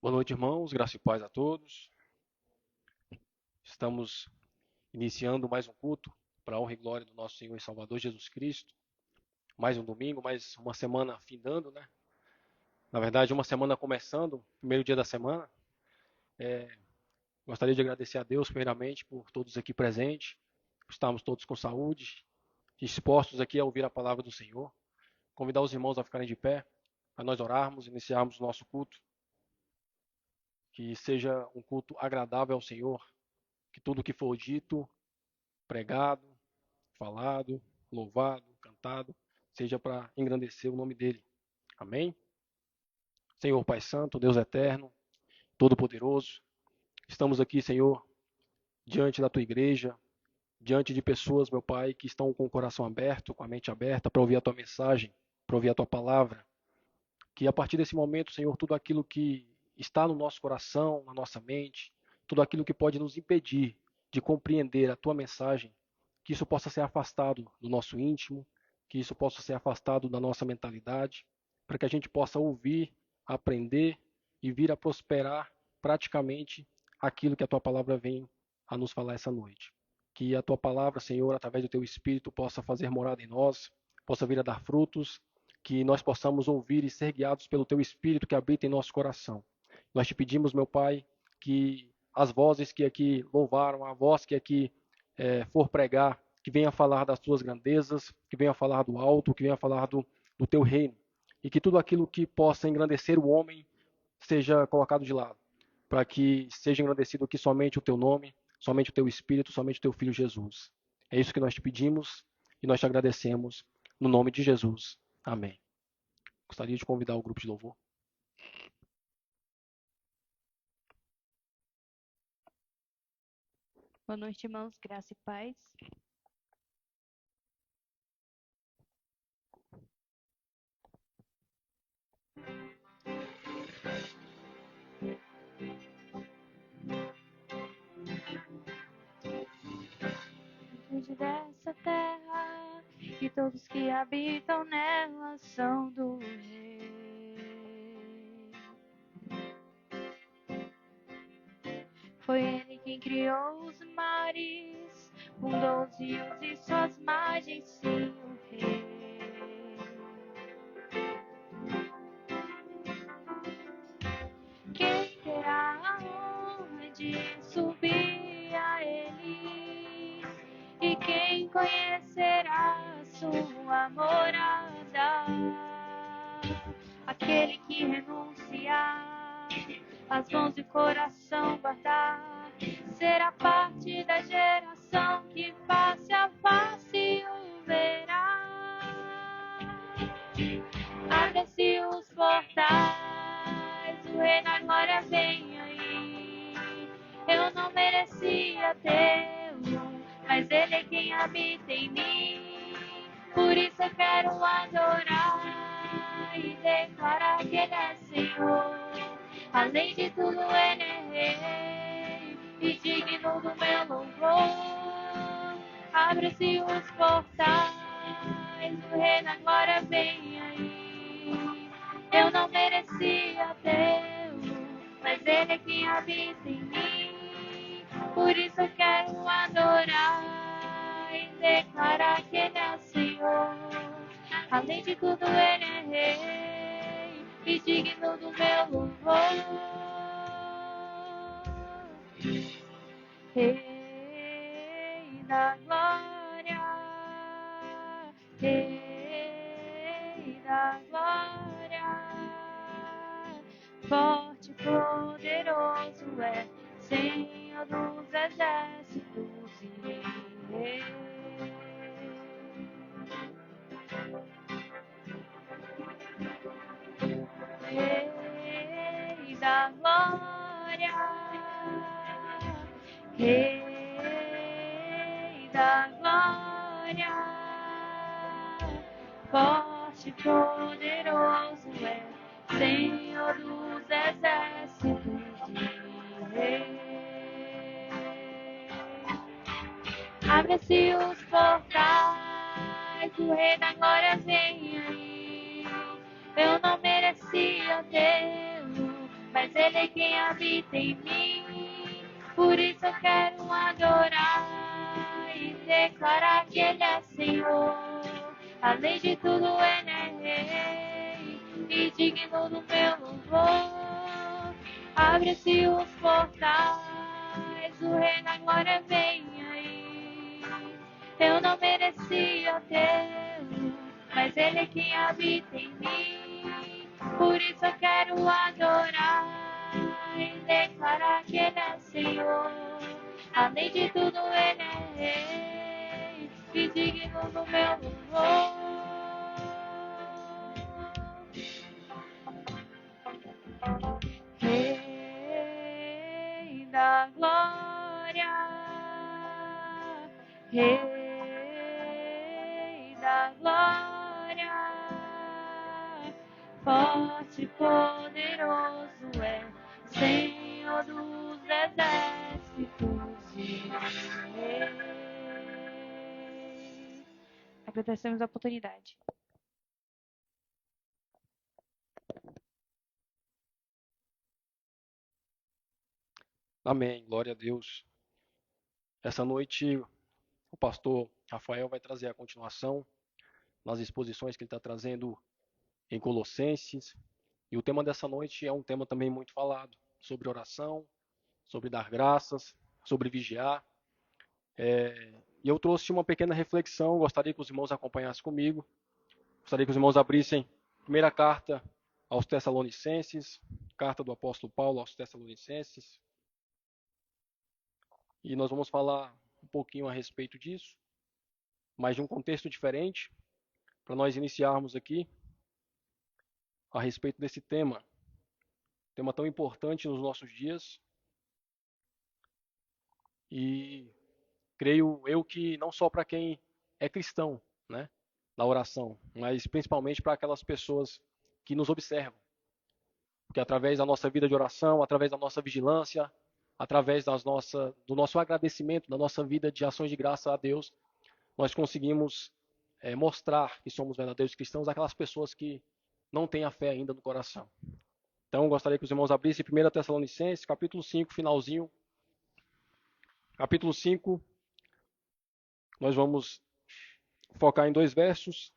Boa noite, irmãos. Graça e paz a todos. Estamos iniciando mais um culto para a honra e glória do nosso Senhor e Salvador Jesus Cristo. Mais um domingo, mais uma semana findando, né? Na verdade, uma semana começando, primeiro dia da semana. Gostaria de agradecer a Deus, primeiramente, por todos aqui presentes, por estarmos todos com saúde, dispostos aqui a ouvir a palavra do Senhor. Convidar os irmãos a ficarem de pé, para nós orarmos, iniciarmos o nosso culto. Que seja um culto agradável ao Senhor, que tudo o que for dito, pregado, falado, louvado, cantado, seja para engrandecer o nome dele. Amém? Senhor Pai Santo, Deus Eterno, Todo-Poderoso, estamos aqui, Senhor, diante da tua igreja, diante de pessoas, meu Pai, que estão com o coração aberto, com a mente aberta para ouvir a tua mensagem, para ouvir a tua palavra. Que a partir desse momento, Senhor, tudo aquilo que está no nosso coração, na nossa mente, tudo aquilo que pode nos impedir de compreender a tua mensagem, que isso possa ser afastado do nosso íntimo, que isso possa ser afastado da nossa mentalidade, para que a gente possa ouvir, aprender e vir a prosperar praticamente aquilo que a tua palavra vem a nos falar essa noite. Que a tua palavra, Senhor, através do teu Espírito, possa fazer morada em nós, possa vir a dar frutos, que nós possamos ouvir e ser guiados pelo teu Espírito que habita em nosso coração. Nós te pedimos, meu Pai, que as vozes que aqui louvaram, a voz que aqui for pregar, que venha falar das tuas grandezas, que venha falar do alto, que venha falar do teu reino. E que tudo aquilo que possa engrandecer o homem seja colocado de lado, para que seja engrandecido aqui somente o teu nome, somente o teu Espírito, somente o teu Filho Jesus. É isso que nós te pedimos e nós te agradecemos, no nome de Jesus. Amém. Gostaria de convidar o grupo de louvor. Boa noite, irmãos. Graça e paz. Dessa terra e todos que habitam nela são do Rei. Foi Ele quem criou os mares, fundou os rios e suas margens, sim, o Rei. Quem terá a honra de subir a Ele? E quem conhecerá sua morada? Aquele que renunciar as mãos e o coração guardar, será parte da geração que face a face o verá. Abre-se os portais, o Rei da Glória vem aí. Eu não merecia tê-lo, mas Ele é quem habita em mim. Por isso eu quero adorar e declarar que Ele é Senhor. Além de tudo, Ele é Rei e digno do meu louvor. Abre-se os portais, o Rei da Glória vem aí. Eu não merecia tê-lo, mas Ele é quem habita em mim. Por isso eu quero adorar e declarar que Ele é o Senhor. Além de tudo, Ele é Rei e digno do meu louvor. Rei da glória, Rei da glória, forte e poderoso é, Senhor dos exércitos e Rei. Rei da glória, Rei da glória, forte e poderoso é, Senhor dos exércitos e Rei. Abre-se os portais, o Rei da Glória vem aí. Eu não merecia tê-lo, mas Ele é quem habita em mim. Por isso eu quero adorar e declarar que Ele é Senhor. Além de tudo, Ele é Rei e digno do meu louvor. Abre-se os portais, o Rei da Glória vem aí. Eu não merecia tê-lo, mas Ele é quem habita em mim. Por isso eu quero adorar e declarar que Ele é Senhor. Além de tudo, Ele é Rei e digno do meu louvor. Rei da glória, Rei da glória, forte e poderoso é, Senhor dos exércitos de Rei. Agradecemos a oportunidade. Amém. Glória a Deus. Essa noite o pastor Rafael vai trazer a continuação nas exposições que ele está trazendo em Colossenses. E o tema dessa noite é um tema também muito falado, sobre oração, sobre dar graças, sobre vigiar. E eu trouxe uma pequena reflexão, gostaria que os irmãos acompanhassem comigo. Gostaria que os irmãos abrissem a primeira carta aos Tessalonicenses, carta do apóstolo Paulo aos Tessalonicenses. E nós vamos falar um pouquinho a respeito disso, mas de um contexto diferente, para nós iniciarmos aqui a respeito desse tema tão importante nos nossos dias. E creio eu que não só para quem é cristão, né, na oração, mas principalmente para aquelas pessoas que nos observam. Porque através da nossa vida de oração, através da nossa vigilância, através do nosso agradecimento, da nossa vida de ações de graça a Deus, nós conseguimos mostrar que somos verdadeiros cristãos àquelas pessoas que não têm a fé ainda no coração. Então, gostaria que os irmãos abrissem 1 Tessalonicenses, capítulo 5, finalzinho. Capítulo 5, nós vamos focar em 2 versos,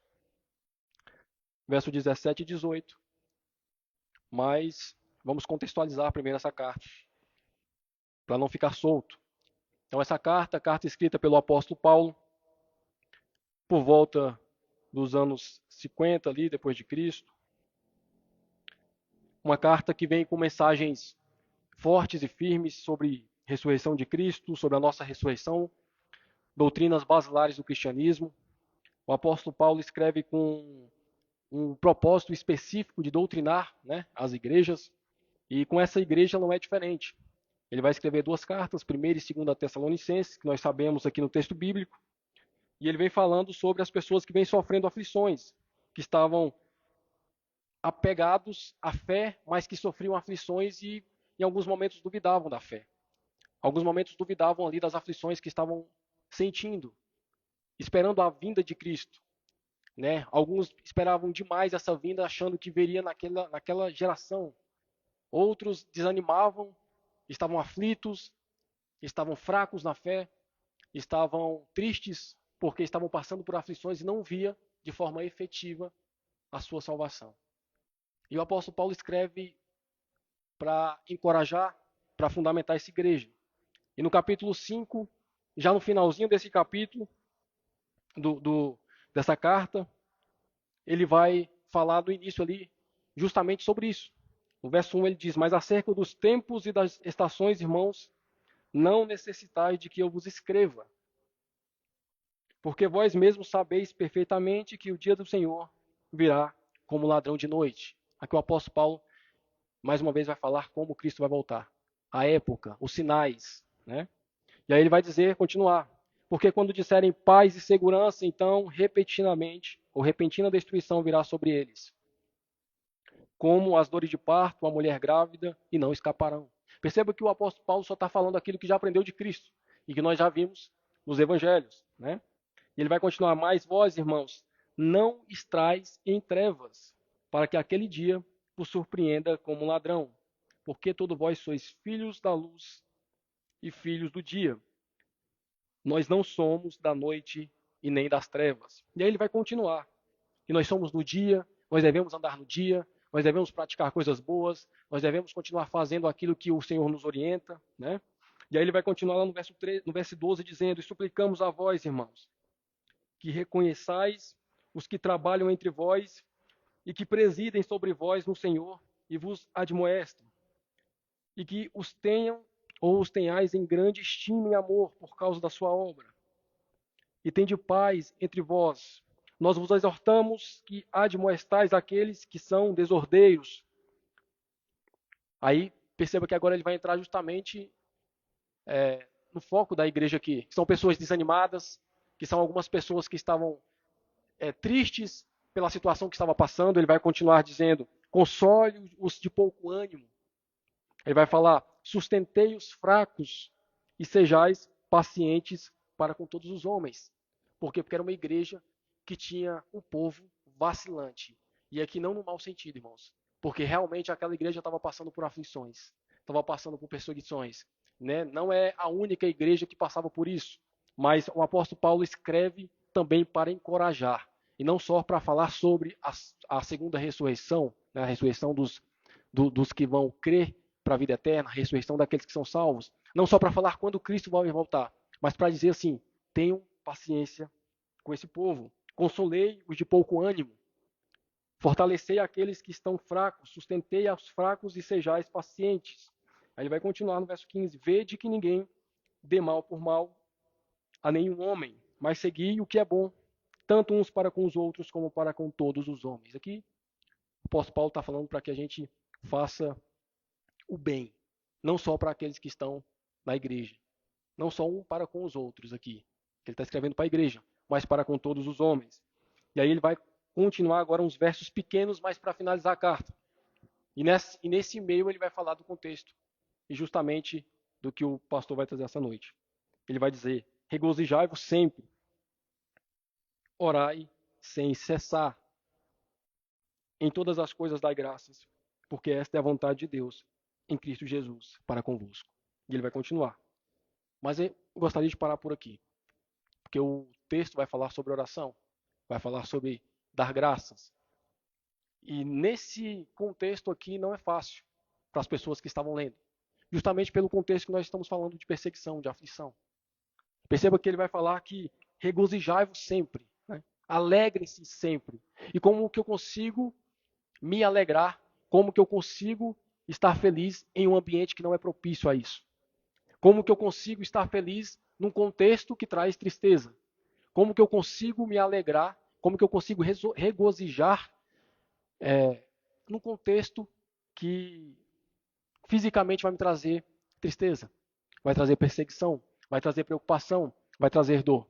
verso 17 e 18. Mas vamos contextualizar primeiro essa carta, para não ficar solto. Então, essa carta escrita pelo apóstolo Paulo, por volta dos anos 50 ali, depois de Cristo. Uma carta que vem com mensagens fortes e firmes sobre ressurreição de Cristo, sobre a nossa ressurreição, doutrinas basilares do cristianismo. O apóstolo Paulo escreve com um propósito específico de doutrinar, né, as igrejas, e com essa igreja não é diferente. Ele vai escrever 2 cartas, 1ª e 2ª Tessalonicenses, que nós sabemos aqui no texto bíblico, e ele vem falando sobre as pessoas que vêm sofrendo aflições, que estavam apegados à fé, mas que sofriam aflições e em alguns momentos duvidavam da fé. Alguns momentos duvidavam ali das aflições que estavam sentindo, esperando a vinda de Cristo. Né? Alguns esperavam demais essa vinda, achando que viria naquela geração. Outros desanimavam, estavam aflitos, estavam fracos na fé, estavam tristes porque estavam passando por aflições e não via de forma efetiva a sua salvação. E o apóstolo Paulo escreve para encorajar, para fundamentar essa igreja. E no capítulo 5, já no finalzinho desse capítulo, dessa carta, ele vai falar do início ali justamente sobre isso. No verso 1 ele diz: mas acerca dos tempos e das estações, irmãos, não necessitais de que eu vos escreva, porque vós mesmos sabeis perfeitamente que o dia do Senhor virá como ladrão de noite. Aqui o apóstolo Paulo, mais uma vez, vai falar como Cristo vai voltar. A época, os sinais, né? E aí ele vai dizer, continuar, porque quando disserem paz e segurança, então repentinamente, ou repentina destruição virá sobre eles. Como as dores de parto, a mulher grávida, e não escaparão. Perceba que o apóstolo Paulo só está falando aquilo que já aprendeu de Cristo, e que nós já vimos nos evangelhos, né? E ele vai continuar, mas vós, irmãos, não estrais em trevas, para que aquele dia vos surpreenda como um ladrão. porque todos vós sois filhos da luz e filhos do dia. Nós não somos da noite e nem das trevas. E aí ele vai continuar. E nós somos do dia, nós devemos andar no dia, nós devemos praticar coisas boas, nós devemos continuar fazendo aquilo que o Senhor nos orienta, né? E aí ele vai continuar lá no verso 12, dizendo: E suplicamos a vós, irmãos, que reconheçais os que trabalham entre vós e que presidem sobre vós no Senhor e vos admoestem, e que os tenham ou os tenhais em grande estima e amor por causa da sua obra. E tende paz entre vós. Nós vos exortamos que admoestais aqueles que são desordeiros. Aí, perceba que agora ele vai entrar justamente no foco da igreja aqui, que são pessoas desanimadas, que são algumas pessoas que estavam tristes pela situação que estava passando. Ele vai continuar dizendo: console os de pouco ânimo. Ele vai falar: sustentei os fracos e sejais pacientes para com todos os homens. Por quê? Porque era uma igreja que tinha um povo vacilante. E aqui não no mau sentido, irmãos. Porque realmente aquela igreja estava passando por aflições, estava passando por perseguições. Né? Não é a única igreja que passava por isso. Mas o apóstolo Paulo escreve também para encorajar. E não só para falar sobre a segunda ressurreição, né? A ressurreição dos que vão crer para a vida eterna, a ressurreição daqueles que são salvos. Não só para falar quando Cristo vai voltar, mas para dizer assim: tenham paciência com esse povo. Consolei os de pouco ânimo. Fortalecei aqueles que estão fracos. Sustentei aos fracos e sejais pacientes. Aí ele vai continuar no verso 15. Vede que ninguém dê mal por mal a nenhum homem, mas segui o que é bom, tanto uns para com os outros como para com todos os homens. Aqui o apóstolo Paulo está falando para que a gente faça o bem, não só para aqueles que estão na igreja, não só um para com os outros aqui. Ele está escrevendo para a igreja, mas para com todos os homens. E aí ele vai continuar agora uns versos pequenos, mas para finalizar a carta. E nesse meio ele vai falar do contexto, e justamente do que o pastor vai trazer essa noite. Ele vai dizer: regozijai-vos sempre, orai sem cessar, em todas as coisas dai graças, porque esta é a vontade de Deus em Cristo Jesus para convosco. E ele vai continuar. Mas eu gostaria de parar por aqui, porque o texto vai falar sobre oração, vai falar sobre dar graças. E nesse contexto aqui não é fácil para as pessoas que estavam lendo, justamente pelo contexto que nós estamos falando de perseguição, de aflição. Perceba que ele vai falar que regozijai-vos sempre, né? Alegrem-se sempre. E como que eu consigo me alegrar? Como que eu consigo estar feliz em um ambiente que não é propício a isso? Como que eu consigo estar feliz num contexto que traz tristeza? Como que eu consigo me alegrar? Como que eu consigo regozijar num contexto que fisicamente vai me trazer tristeza, vai trazer perseguição, vai trazer preocupação, vai trazer dor?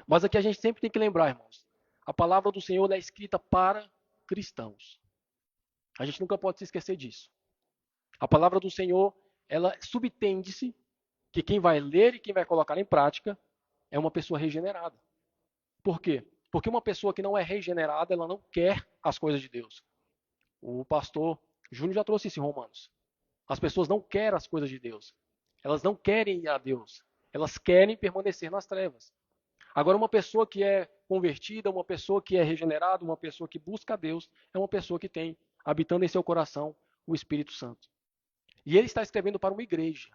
Mas aqui a gente sempre tem que lembrar, irmãos, a palavra do Senhor é escrita para cristãos. A gente nunca pode se esquecer disso. A palavra do Senhor, ela subtende-se que quem vai ler e quem vai colocar em prática é uma pessoa regenerada. Por quê? Porque uma pessoa que não é regenerada, ela não quer as coisas de Deus. O pastor Júnior já trouxe isso em Romanos. As pessoas não querem as coisas de Deus. Elas não querem ir a Deus. Elas querem permanecer nas trevas. Agora, uma pessoa que é convertida, uma pessoa que é regenerada, uma pessoa que busca a Deus, é uma pessoa que tem, habitando em seu coração, o Espírito Santo. E ele está escrevendo para uma igreja.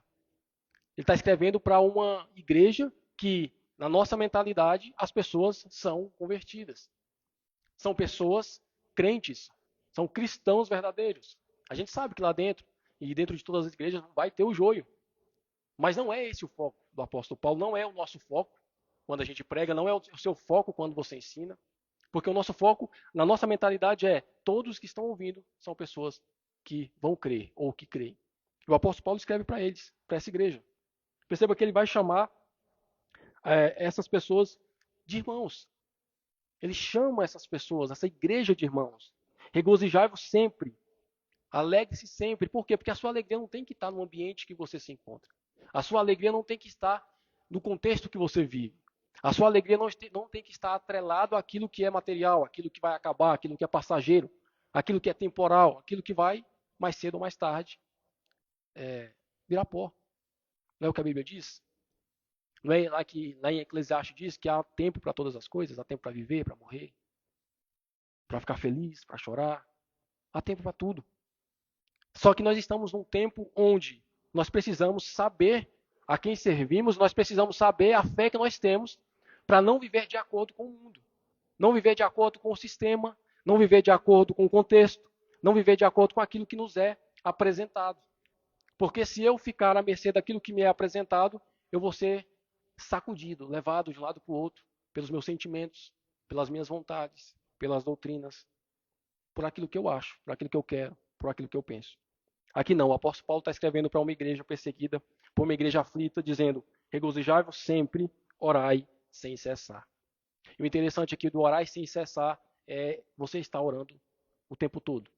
Ele está escrevendo para uma igreja que, na nossa mentalidade, as pessoas são convertidas. São pessoas crentes. São cristãos verdadeiros. A gente sabe que lá dentro, e dentro de todas as igrejas, vai ter o joio. Mas não é esse o foco do apóstolo Paulo, não é o nosso foco quando a gente prega, não é o seu foco quando você ensina. Porque o nosso foco, na nossa mentalidade, é todos que estão ouvindo são pessoas que vão crer ou que creem. E o apóstolo Paulo escreve para eles, para essa igreja. Perceba que ele vai chamar essas pessoas de irmãos. Ele chama essas pessoas, essa igreja de irmãos. Regozijai-vos sempre. Alegre-se sempre. Por quê? Porque a sua alegria não tem que estar no ambiente que você se encontra. A sua alegria não tem que estar no contexto que você vive. A sua alegria não tem que estar atrelado àquilo que é material, aquilo que vai acabar, aquilo que é passageiro, aquilo que é temporal, aquilo que vai mais cedo ou mais tarde, virá pó. Não é o que a Bíblia diz? Não é lá que lá em Eclesiastes diz que há tempo para todas as coisas, há tempo para viver, para morrer, para ficar feliz, para chorar, há tempo para tudo. Só que nós estamos num tempo onde nós precisamos saber a quem servimos, nós precisamos saber a fé que nós temos para não viver de acordo com o mundo, não viver de acordo com o sistema, não viver de acordo com o contexto, não viver de acordo com aquilo que nos é apresentado. Porque se eu ficar à mercê daquilo que me é apresentado, eu vou ser sacudido, levado de um lado para o outro, pelos meus sentimentos, pelas minhas vontades, pelas doutrinas, por aquilo que eu acho, por aquilo que eu quero, por aquilo que eu penso. Aqui não, o apóstolo Paulo está escrevendo para uma igreja perseguida, para uma igreja aflita, dizendo: regozijai-vos sempre, orai sem cessar. E o interessante aqui do orar sem cessar é você estar orando o tempo todo.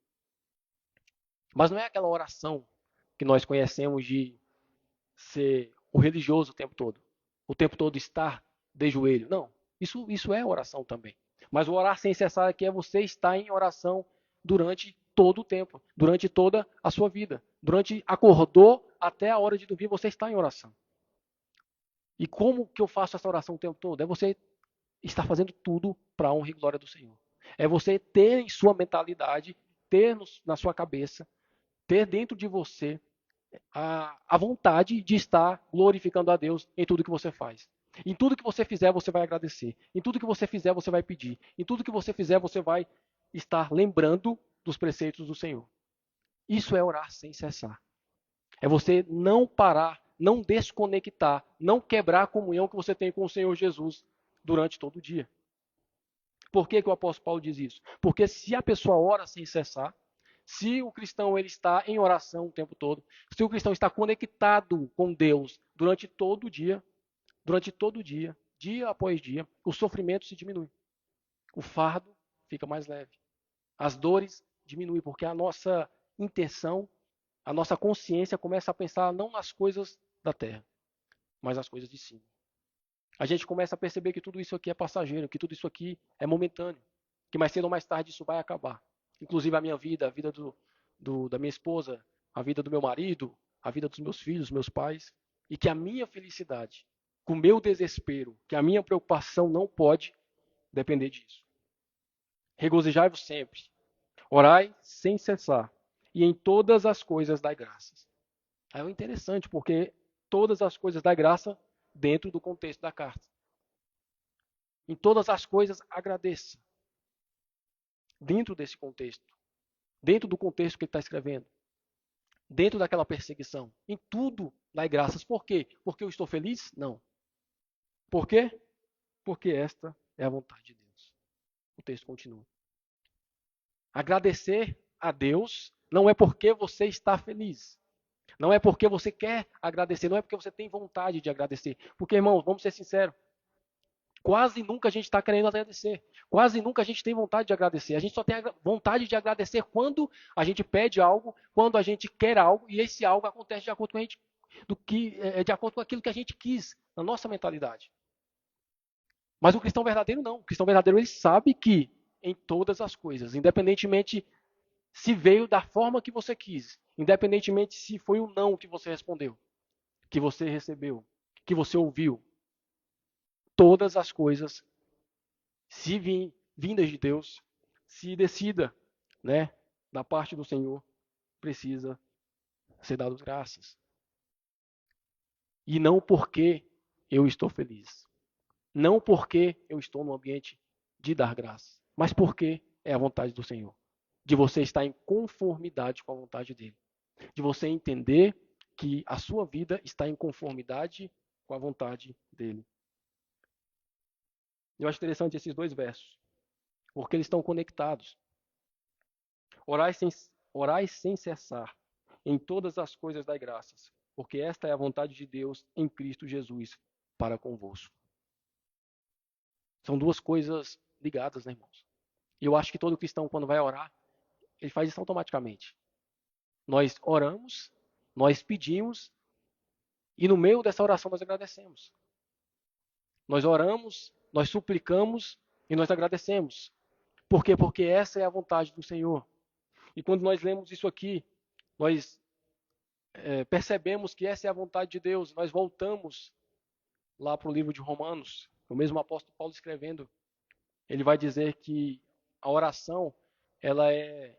Mas não é aquela oração que nós conhecemos de ser o religioso o tempo todo estar de joelho. Não, isso é oração também. Mas o orar sem cessar aqui é você estar em oração durante todo o tempo, durante toda a sua vida. Durante acordou até a hora de dormir, você está em oração. E como que eu faço essa oração o tempo todo? É você estar fazendo tudo para a honra e glória do Senhor. É você ter em sua mentalidade, ter na sua cabeça, ter dentro de você a vontade de estar glorificando a Deus em tudo que você faz. Em tudo que você fizer, você vai agradecer. Em tudo que você fizer, você vai pedir. Em tudo que você fizer, você vai estar lembrando dos preceitos do Senhor. Isso é orar sem cessar. É você não parar, não desconectar, não quebrar a comunhão que você tem com o Senhor Jesus durante todo o dia. Por que o apóstolo Paulo diz isso? Porque se a pessoa ora sem cessar, se o cristão ele está em oração o tempo todo, se o cristão está conectado com Deus durante todo o dia, dia após dia, o sofrimento se diminui. O fardo fica mais leve. As dores diminuem, porque a nossa intenção, a nossa consciência começa a pensar não nas coisas da terra, mas nas coisas de cima. A gente começa a perceber que tudo isso aqui é passageiro, que tudo isso aqui é momentâneo, que mais cedo ou mais tarde isso vai acabar. Inclusive a minha vida, a vida da minha esposa, a vida do meu marido, a vida dos meus filhos, meus pais, e que a minha felicidade, com o meu desespero, que a minha preocupação não pode depender disso. Regozijai-vos sempre, orai sem cessar, e em todas as coisas dai graças. Aí é interessante, porque todas as coisas dai graça dentro do contexto da carta. Em todas as coisas, agradeça. Dentro desse contexto. Dentro do contexto que ele está escrevendo. Dentro daquela perseguição. Em tudo, dai graças. Por quê? Porque eu estou feliz? Não. Por quê? Porque esta é a vontade de Deus. O texto continua. Agradecer a Deus não é porque você está feliz. Não é porque você quer agradecer. Não é porque você tem vontade de agradecer. Porque, irmãos, vamos ser sinceros. Quase nunca a gente está querendo agradecer. Quase nunca a gente tem vontade de agradecer. A gente só tem vontade de agradecer quando a gente pede algo, quando a gente quer algo, e esse algo acontece de acordo de acordo com aquilo que a gente quis, na nossa mentalidade. Mas o cristão verdadeiro não. O cristão verdadeiro ele sabe que em todas as coisas, independentemente se veio da forma que você quis, independentemente se foi o não que você respondeu, que você recebeu, que você ouviu, todas as coisas, se vindas de Deus, se decida, né, da parte do Senhor, precisa ser dado graças. E não porque eu estou feliz. Não porque eu estou no ambiente de dar graças, mas porque é a vontade do Senhor. De você estar em conformidade com a vontade dele. De você entender que a sua vida está em conformidade com a vontade dele. Eu acho interessante esses dois versos, porque eles estão conectados. Orai sem cessar, em todas as coisas dai graças, porque esta é a vontade de Deus em Cristo Jesus para convosco. São duas coisas ligadas, né, irmãos? E eu acho que todo cristão, quando vai orar, ele faz isso automaticamente. Nós oramos, nós pedimos, e no meio dessa oração nós agradecemos. Nós oramos, nós suplicamos e nós agradecemos. Por quê? Porque essa é a vontade do Senhor. E quando nós lemos isso aqui, nós percebemos que essa é a vontade de Deus, nós voltamos lá para o livro de Romanos, o mesmo apóstolo Paulo escrevendo, ele vai dizer que a oração, ela é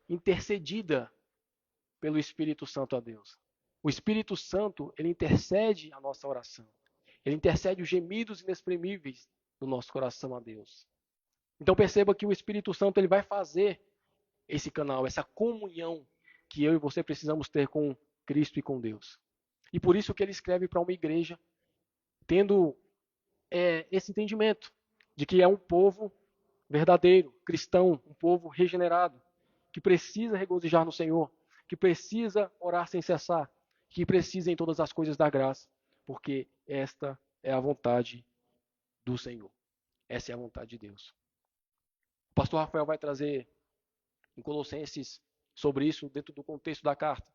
intercedida pelo Espírito Santo a Deus. O Espírito Santo, ele intercede a nossa oração. Ele intercede os gemidos inexprimíveis do nosso coração a Deus. Então perceba que o Espírito Santo, ele vai fazer esse canal, essa comunhão que eu e você precisamos ter com Cristo e com Deus. E por isso que ele escreve para uma igreja tendo esse entendimento de que é um povo verdadeiro, cristão, um povo regenerado, que precisa regozijar no Senhor, que precisa orar sem cessar, que precisa em todas as coisas dar graça, porque esta é a vontade do Senhor. Essa é a vontade de Deus. O pastor Rafael vai trazer em Colossenses sobre isso dentro do contexto da carta.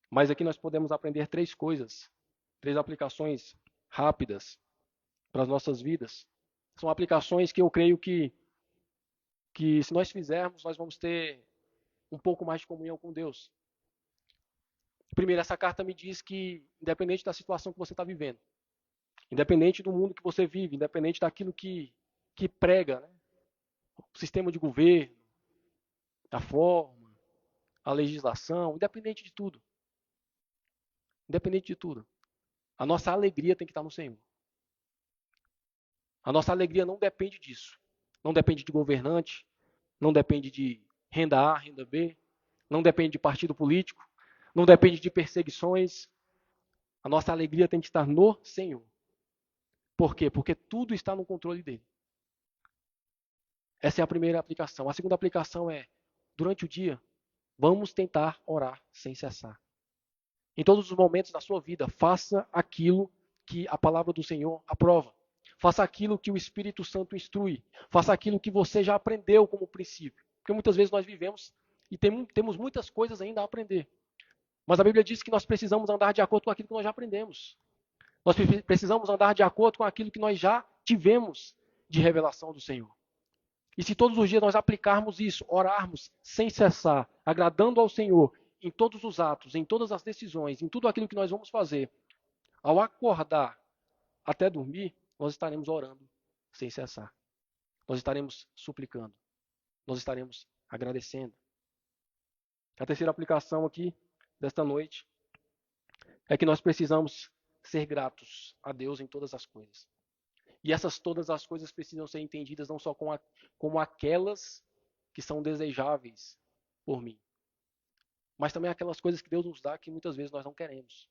Mas aqui nós podemos aprender 3 coisas, 3 aplicações rápidas para as nossas vidas. São aplicações que eu creio que se nós fizermos, nós vamos ter um pouco mais de comunhão com Deus. Primeiro, essa carta me diz que, independente da situação que você está vivendo, independente do mundo que você vive, independente daquilo que prega, né? O sistema de governo, a forma, a legislação, independente de tudo, a nossa alegria tem que estar no Senhor. A nossa alegria não depende disso. Não depende de governante, não depende de renda A, renda B, não depende de partido político, não depende de perseguições. A nossa alegria tem que estar no Senhor. Por quê? Porque tudo está no controle dele. Essa é a primeira aplicação. A segunda aplicação é, durante o dia, vamos tentar orar sem cessar. Em todos os momentos da sua vida, faça aquilo que a palavra do Senhor aprova. Faça aquilo que o Espírito Santo instrui. Faça aquilo que você já aprendeu como princípio. Porque muitas vezes nós vivemos e temos muitas coisas ainda a aprender. Mas a Bíblia diz que nós precisamos andar de acordo com aquilo que nós já aprendemos. Nós precisamos andar de acordo com aquilo que nós já tivemos de revelação do Senhor. E se todos os dias nós aplicarmos isso, orarmos sem cessar, agradando ao Senhor em todos os atos, em todas as decisões, em tudo aquilo que nós vamos fazer, ao acordar até dormir, nós estaremos orando sem cessar. Nós estaremos suplicando. Nós estaremos agradecendo. A terceira aplicação aqui desta noite é que nós precisamos ser gratos a Deus em todas as coisas. E todas as coisas precisam ser entendidas não só como aquelas que são desejáveis por mim, mas também aquelas coisas que Deus nos dá que muitas vezes nós não queremos.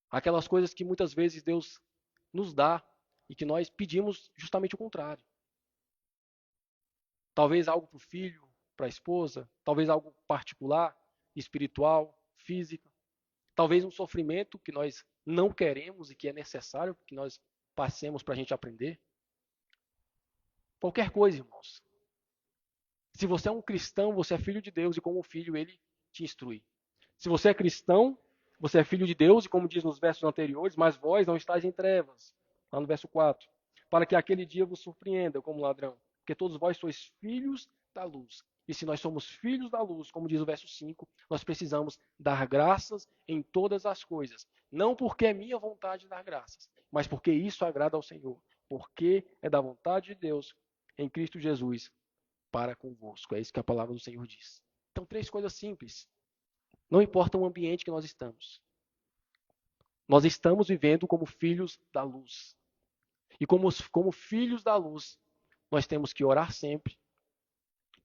Aquelas coisas que muitas vezes Deus nos dá e que nós pedimos justamente o contrário. Talvez algo para o filho, para a esposa, talvez algo particular, espiritual, físico, talvez um sofrimento que nós não queremos e que é necessário que nós passemos para a gente aprender. Qualquer coisa, irmãos. Se você é um cristão, você é filho de Deus e como filho ele te instrui. Se você é cristão, você é filho de Deus e como diz nos versos anteriores, mas vós não estáis em trevas. Lá no verso 4. Para que aquele dia vos surpreenda como ladrão. Porque todos vós sois filhos da luz. E se nós somos filhos da luz, como diz o verso 5, nós precisamos dar graças em todas as coisas. Não porque é minha vontade dar graças, mas porque isso agrada ao Senhor. Porque é da vontade de Deus em Cristo Jesus para convosco. É isso que a palavra do Senhor diz. Então, 3 coisas simples. Não importa o ambiente que nós estamos. Nós estamos vivendo como filhos da luz. E como filhos da luz, nós temos que orar sempre.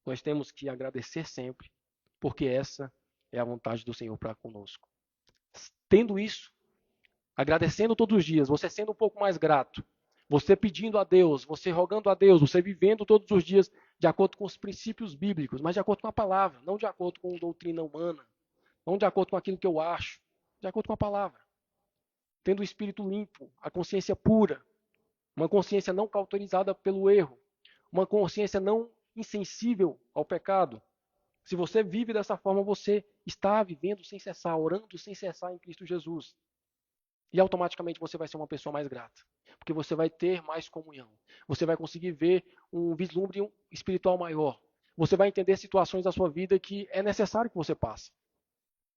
Nós temos que agradecer sempre. Porque essa é a vontade do Senhor para conosco. Tendo isso, agradecendo todos os dias, você sendo um pouco mais grato, você pedindo a Deus, você rogando a Deus, você vivendo todos os dias de acordo com os princípios bíblicos, mas de acordo com a palavra, não de acordo com a doutrina humana, não de acordo com aquilo que eu acho, de acordo com a palavra. Tendo o espírito limpo, a consciência pura, uma consciência não cauterizada pelo erro, uma consciência não insensível ao pecado. Se você vive dessa forma, você está vivendo sem cessar, orando sem cessar em Cristo Jesus. E automaticamente você vai ser uma pessoa mais grata. Porque você vai ter mais comunhão. Você vai conseguir ver um vislumbre espiritual maior. Você vai entender situações da sua vida que é necessário que você passe.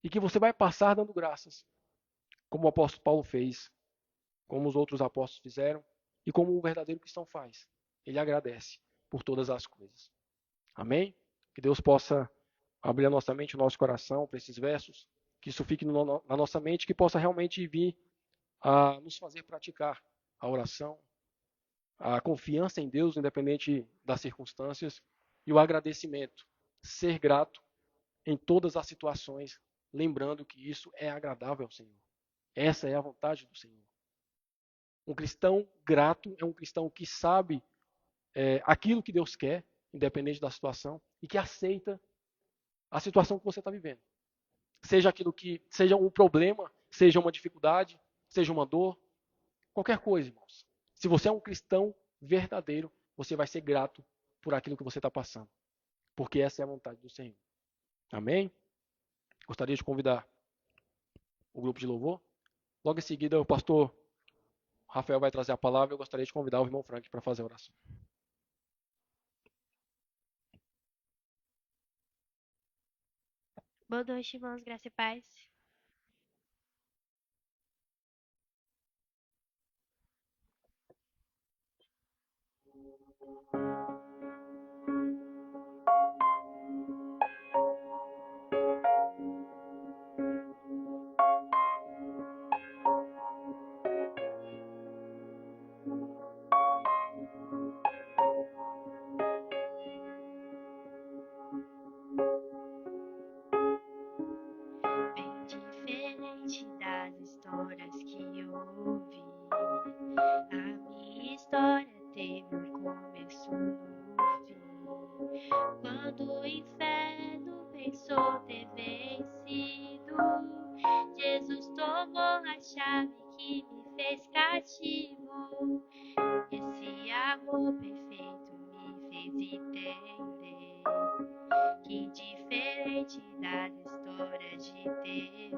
E que você vai passar dando graças, como o apóstolo Paulo fez, como os outros apóstolos fizeram e como o verdadeiro cristão faz. Ele agradece por todas as coisas. Amém? Que Deus possa abrir a nossa mente, o nosso coração para esses versos, que isso fique na nossa mente, que possa realmente vir a nos fazer praticar a oração, a confiança em Deus, independente das circunstâncias, e o agradecimento. Ser grato em todas as situações, lembrando que isso é agradável ao Senhor. Essa é a vontade do Senhor. Um cristão grato é um cristão que sabe aquilo que Deus quer, independente da situação, e que aceita a situação que você está vivendo. Seja aquilo que seja um problema, seja uma dificuldade, seja uma dor, qualquer coisa, irmãos. Se você é um cristão verdadeiro, você vai ser grato por aquilo que você está passando, porque essa é a vontade do Senhor. Amém? Gostaria de convidar o grupo de louvor. Logo em seguida, o pastor Rafael vai trazer a palavra. Eu gostaria de convidar o irmão Frank para fazer a oração. Boa noite, irmãos, graça e paz. Bem diferente das histórias que eu ouvi. A minha história teve um começo no fim. Quando o inferno pensou ter vencido, Jesus tomou a chave que me fez cativo. Esse amor perfeito me fez entender que diferente das histórias de TV.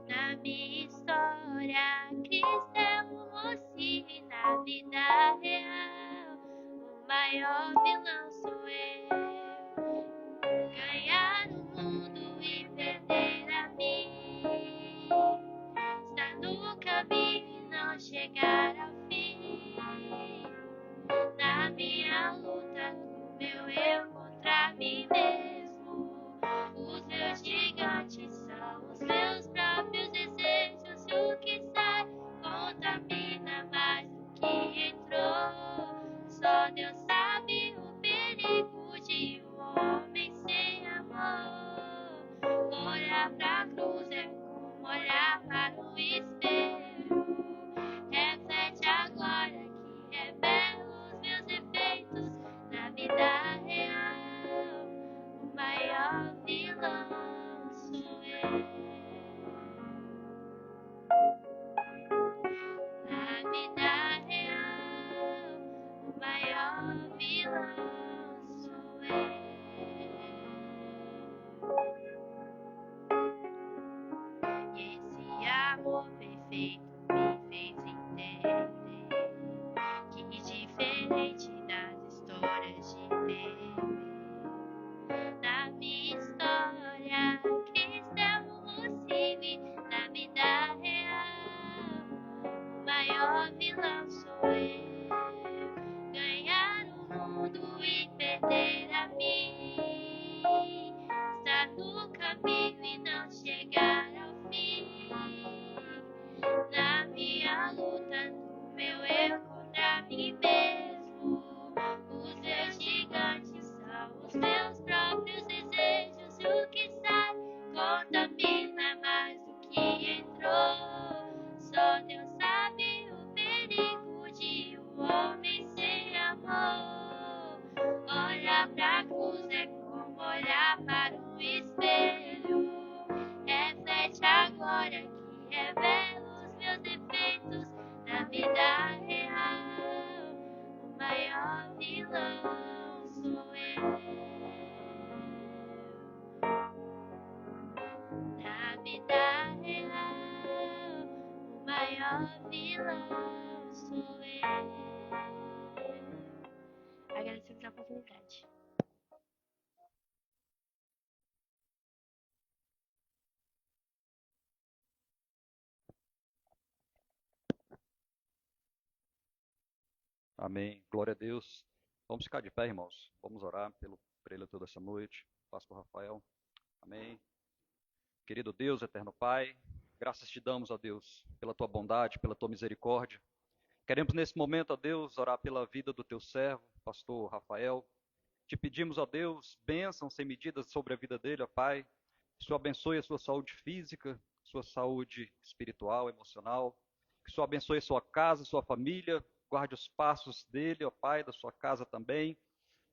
Na minha história, Cristo é um mocinho e na vida real o maior vilão sou eu. Ganhar o mundo e perder a mim, estar no caminho e não chegar ao fim. Na minha luta com meu eu contra mim mesmo, os meus gigantes são os meus próprios desejos. E o que sai contamina mais do que entrou. Só Deus sabe o perigo de um homem sem amor. Olhar pra cruz é como olhar para o espelho. Reflete a glória que revela os meus defeitos. Na vida real, o maior vilão sou eu. Na vida real, o maior vilão sou eu. E esse amor perfeito me fez entender que diferente das histórias de TV. Na minha história, Cristo é um mocinho e na vida real o maior vilão sou eu. Ganhar o mundo e perder a mim, estar no caminho e não chegar ao fim. Na minha luta, no meu eu contra mim mesmo, os meus gigantes são os meus próprios desejos. E o que sai contamina mais do que entrou. Só Deus sabe o perigo de um homem sem amor. Olhar pra cruz é como olhar para um espelho. Reflete a glória que revela os meus defeitos. Na vida real, o maior vilão sou eu. Na vida real, o maior vilão sou eu. Agradecemos a oportunidade. Amém. Glória a Deus. Vamos ficar de pé, irmãos. Vamos orar por ele toda essa noite. Pastor Rafael. Amém. Querido Deus, eterno Pai, graças te damos, ó Deus, pela tua bondade, pela tua misericórdia. Queremos nesse momento, ó Deus, orar pela vida do teu servo, pastor Rafael. Te pedimos, ó Deus, bênçãos sem medidas sobre a vida dele, ó Pai. Que o Senhor abençoe a sua saúde física, sua saúde espiritual, emocional. Que o Senhor abençoe a sua casa, sua família. Guarde os passos dele, ó Pai, da sua casa também.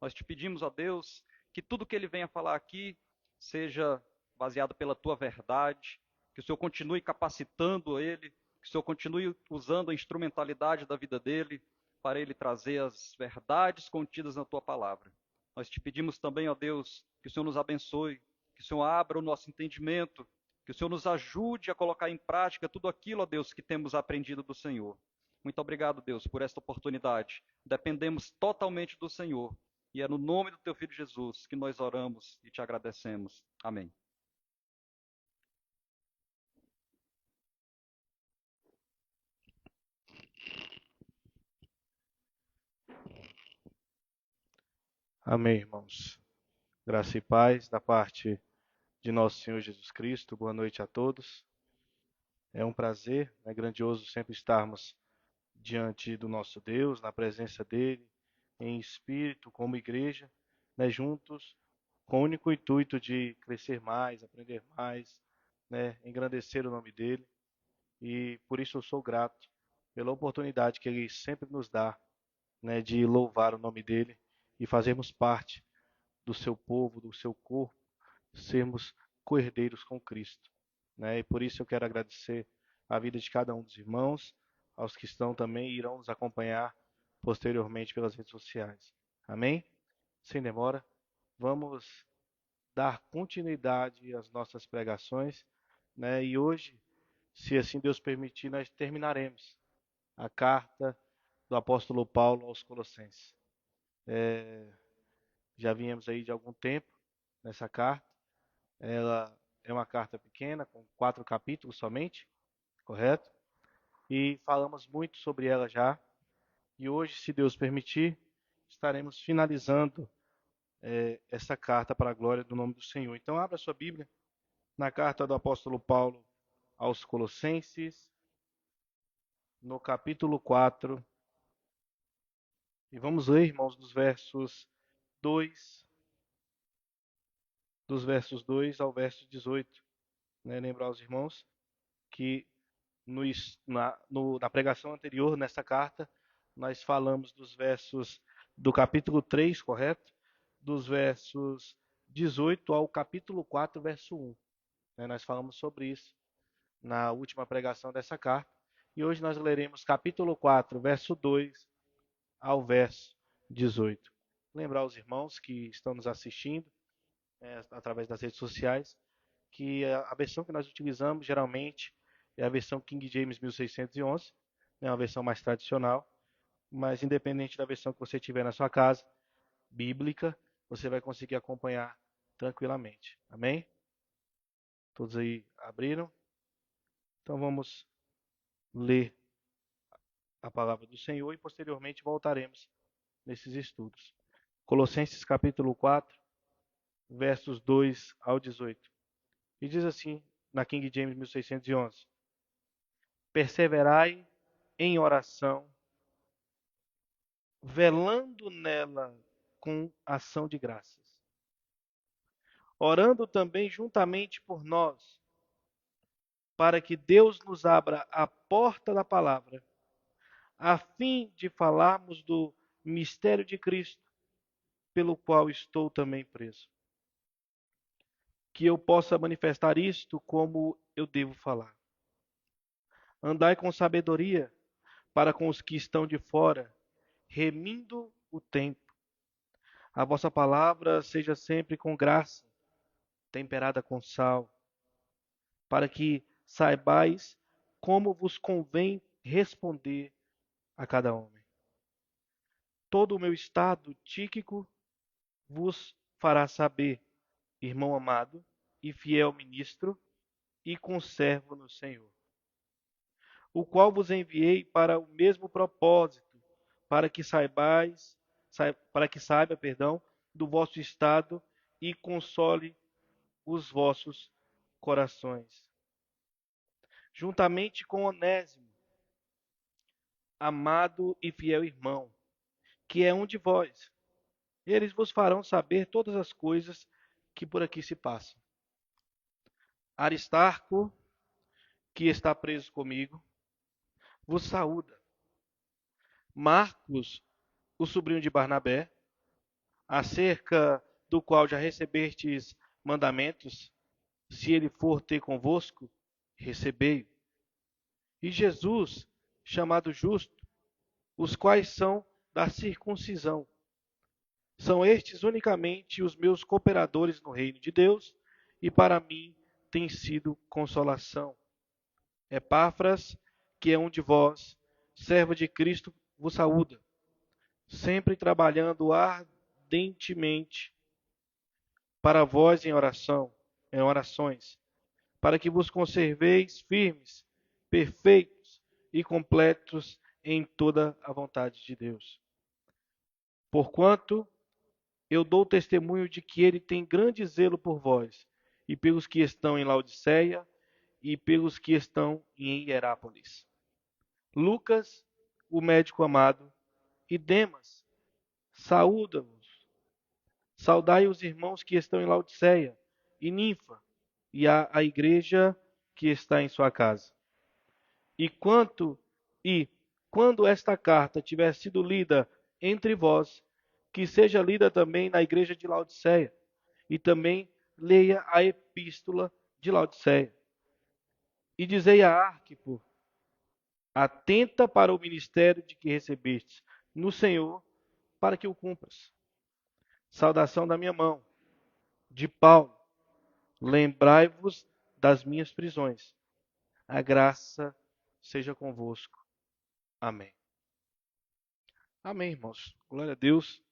Nós te pedimos, ó Deus, que tudo que ele venha falar aqui seja baseado pela tua verdade. Que o Senhor continue capacitando ele. Que o Senhor continue usando a instrumentalidade da vida dele para ele trazer as verdades contidas na tua palavra. Nós te pedimos também, ó Deus, que o Senhor nos abençoe, que o Senhor abra o nosso entendimento, que o Senhor nos ajude a colocar em prática tudo aquilo, ó Deus, que temos aprendido do Senhor. Muito obrigado, Deus, por esta oportunidade. Dependemos totalmente do Senhor. E é no nome do teu Filho Jesus que nós oramos e te agradecemos. Amém. Amém, irmãos. Graça e paz da parte de nosso Senhor Jesus Cristo. Boa noite a todos. É um prazer, é grandioso sempre estarmos diante do nosso Deus, na presença dele, em espírito, como igreja, né, juntos, com o único intuito de crescer mais, aprender mais, né, engrandecer o nome dele. E por isso eu sou grato pela oportunidade que ele sempre nos dá, né, de louvar o nome dele e fazermos parte do seu povo, do seu corpo, sermos coerdeiros com Cristo, né? E por isso eu quero agradecer a vida de cada um dos irmãos, aos que estão também e irão nos acompanhar posteriormente pelas redes sociais. Amém? Sem demora, vamos dar continuidade às nossas pregações, né? E hoje, se assim Deus permitir, nós terminaremos a carta do apóstolo Paulo aos Colossenses. Já viemos aí de algum tempo nessa carta. Ela é uma carta pequena, com 4 capítulos somente, correto? E falamos muito sobre ela já. E hoje, se Deus permitir, estaremos finalizando essa carta para a glória do nome do Senhor. Então, abra sua Bíblia na carta do apóstolo Paulo aos Colossenses, no capítulo 4. E vamos ler, irmãos, dos versos 2 ao verso 18. Né? Lembrar aos irmãos que na pregação anterior, nessa carta, nós falamos dos versos do capítulo 3, correto? Dos versos 18 ao capítulo 4, verso 1. Né? Nós falamos sobre isso na última pregação dessa carta. E hoje nós leremos capítulo 4, verso 2 ao verso 18. Lembrar aos irmãos que estão nos assistindo através das redes sociais que a versão que nós utilizamos geralmente é a versão King James 1611, né, uma versão mais tradicional, mas independente da versão que você tiver na sua casa, bíblica, você vai conseguir acompanhar tranquilamente. Amém? Todos aí abriram? Então vamos ler a palavra do Senhor e posteriormente voltaremos nesses estudos. Colossenses capítulo 4, versos 2 ao 18. E diz assim, na King James 1611: Perseverai em oração, velando nela com ação de graças, orando também juntamente por nós, para que Deus nos abra a porta da palavra, a fim de falarmos do mistério de Cristo, pelo qual estou também preso. Que eu possa manifestar isto como eu devo falar. Andai com sabedoria para com os que estão de fora, remindo o tempo. A vossa palavra seja sempre com graça, temperada com sal, para que saibais como vos convém responder a cada homem. Todo o meu estado tíquico vos fará saber, irmão amado e fiel ministro e conservo no Senhor, o qual vos enviei para o mesmo propósito, para que saiba, do vosso estado e console os vossos corações. Juntamente com Onésimo, amado e fiel irmão, que é um de vós. Eles vos farão saber todas as coisas que por aqui se passam. Aristarco, que está preso comigo, vos saúda. Marcos, o sobrinho de Barnabé, acerca do qual já recebestes mandamentos, se ele for ter convosco, recebei-o. E Jesus, chamado Justo, os quais são da circuncisão. São estes unicamente os meus cooperadores no reino de Deus, e para mim tem sido consolação. Epáfras, que é um de vós, servo de Cristo, vos saúda, sempre trabalhando ardentemente para vós em orações, para que vos conserveis firmes, perfeitos e completos em toda a vontade de Deus. Porquanto eu dou testemunho de que ele tem grande zelo por vós, e pelos que estão em Laodiceia, e pelos que estão em Hierápolis. Lucas, o médico amado, e Demas, saúda-vos. Saudai os irmãos que estão em Laodiceia, e Ninfa, e a igreja que está em sua casa. E quando esta carta tiver sido lida entre vós, que seja lida também na igreja de Laodiceia, e também leia a epístola de Laodiceia. E dizei a Arquipo, atenta para o ministério de que recebestes no Senhor, para que o cumpras. Saudação da minha mão, de Paulo. Lembrai-vos das minhas prisões. A graça seja convosco. Amém. Amém, irmãos. Glória a Deus.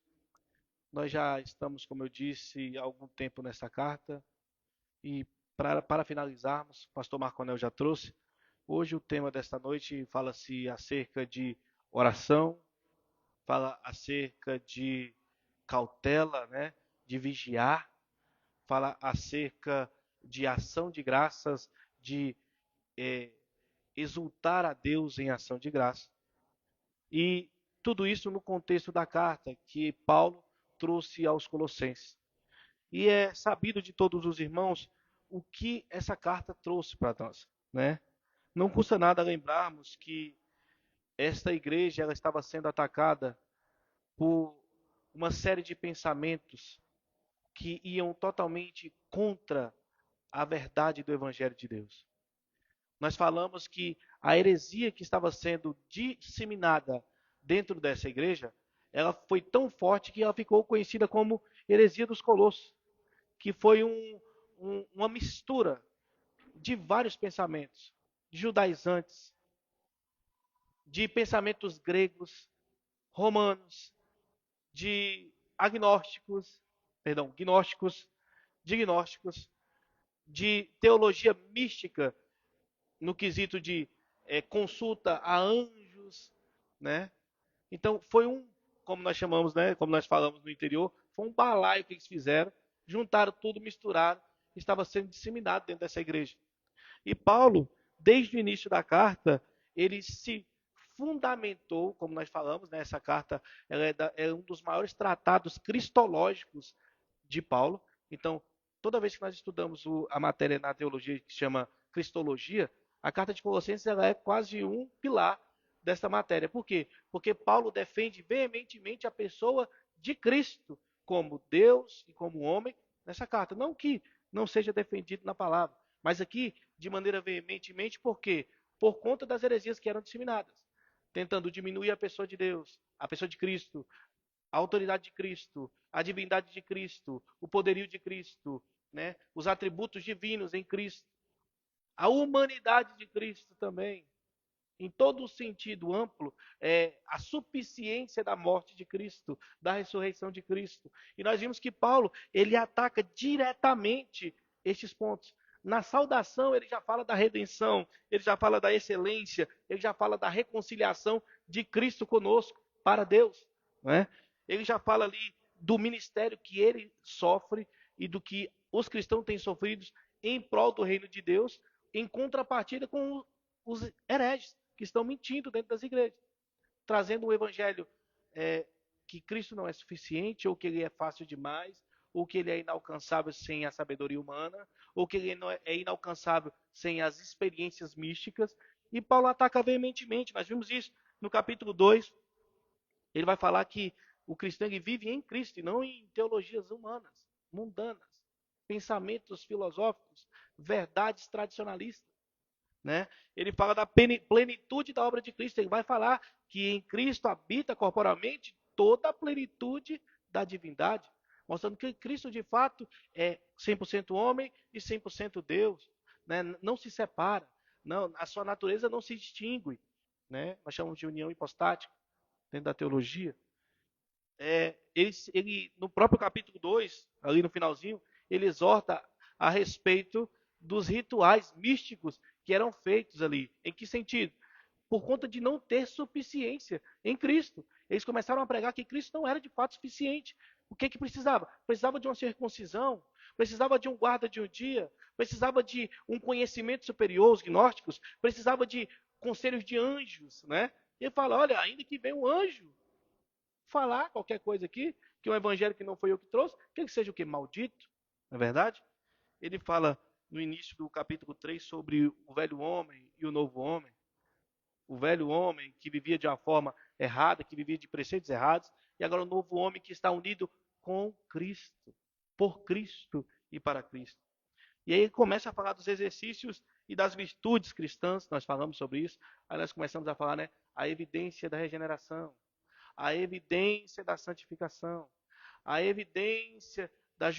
Nós já estamos, como eu disse, há algum tempo nessa carta. E para finalizarmos, o pastor Marco Anel já trouxe. Hoje o tema desta noite fala-se acerca de oração, fala acerca de cautela, né? De vigiar, fala acerca de ação de graças, de exultar a Deus em ação de graça. E tudo isso no contexto da carta que Paulo trouxe aos Colossenses. E é sabido de todos os irmãos o que essa carta trouxe para nós, né? Não custa nada lembrarmos que esta igreja ela estava sendo atacada por uma série de pensamentos que iam totalmente contra a verdade do Evangelho de Deus. Nós falamos que a heresia que estava sendo disseminada dentro dessa igreja, ela foi tão forte que ela ficou conhecida como heresia dos Colossos, que foi uma mistura de vários pensamentos, de judaizantes, de pensamentos gregos, romanos, de gnósticos, dignósticos, de teologia mística, no quesito de consulta a anjos, né? Então foi como nós chamamos, né? Como nós falamos no interior, foi um balaio que eles fizeram, juntaram tudo, misturaram, estava sendo disseminado dentro dessa igreja. E Paulo, desde o início da carta, ele se fundamentou, como nós falamos, né? Essa carta ela é um dos maiores tratados cristológicos de Paulo. Então, toda vez que nós estudamos a matéria na teologia que se chama Cristologia, a carta de Colossenses ela é quase um pilar desta matéria. Por quê? Porque Paulo defende veementemente a pessoa de Cristo como Deus e como homem nessa carta. Não que não seja defendido na palavra, mas aqui de maneira veementemente, por quê? Por conta das heresias que eram disseminadas, tentando diminuir a pessoa de Deus, a pessoa de Cristo, a autoridade de Cristo, a divindade de Cristo, o poderio de Cristo, né? Os atributos divinos em Cristo, a humanidade de Cristo também, em todo o sentido amplo, a suficiência da morte de Cristo, da ressurreição de Cristo. E nós vimos que Paulo, ele ataca diretamente estes pontos. Na saudação, ele já fala da redenção, ele já fala da excelência, ele já fala da reconciliação de Cristo conosco. para Deus, né? Ele já fala ali do ministério que ele sofre e do que os cristãos têm sofrido em prol do reino de Deus, em contrapartida com os hereges que estão mentindo dentro das igrejas, trazendo um evangelho que Cristo não é suficiente, ou que ele é fácil demais, ou que ele é inalcançável sem a sabedoria humana, ou que ele é inalcançável sem as experiências místicas. E Paulo ataca veementemente. Nós vimos isso no capítulo 2. Ele vai falar que o cristão ele vive em Cristo e não em teologias humanas, mundanas, pensamentos filosóficos, verdades tradicionalistas, né? Ele fala da plenitude da obra de Cristo. Ele vai falar que em Cristo habita corporalmente toda a plenitude da divindade, mostrando que Cristo de fato é 100% homem e 100% Deus, né? Não se separa, não, a sua natureza não se distingue, né? Nós chamamos de união hipostática dentro da teologia. Ele, no próprio capítulo 2, ali no finalzinho, ele exorta a respeito dos rituais místicos que eram feitos ali. Em que sentido? Por conta de não ter suficiência em Cristo. Eles começaram a pregar que Cristo não era de fato suficiente. O que precisava? Precisava de uma circuncisão, precisava de um guarda de um dia, precisava de um conhecimento superior, os gnósticos, precisava de conselhos de anjos, né? E ele fala, olha, ainda que venha um anjo falar qualquer coisa aqui, que é um evangelho que não foi eu que trouxe, que seja o que? Maldito, não é verdade? Ele fala no início do capítulo 3 sobre o velho homem e o novo homem. O velho homem que vivia de uma forma errada, que vivia de preceitos errados, e agora o novo homem que está unido com Cristo, por Cristo e para Cristo. E aí ele começa a falar dos exercícios e das virtudes cristãs, nós falamos sobre isso, aí nós começamos a falar, né, a evidência da regeneração, a evidência da santificação, a evidência da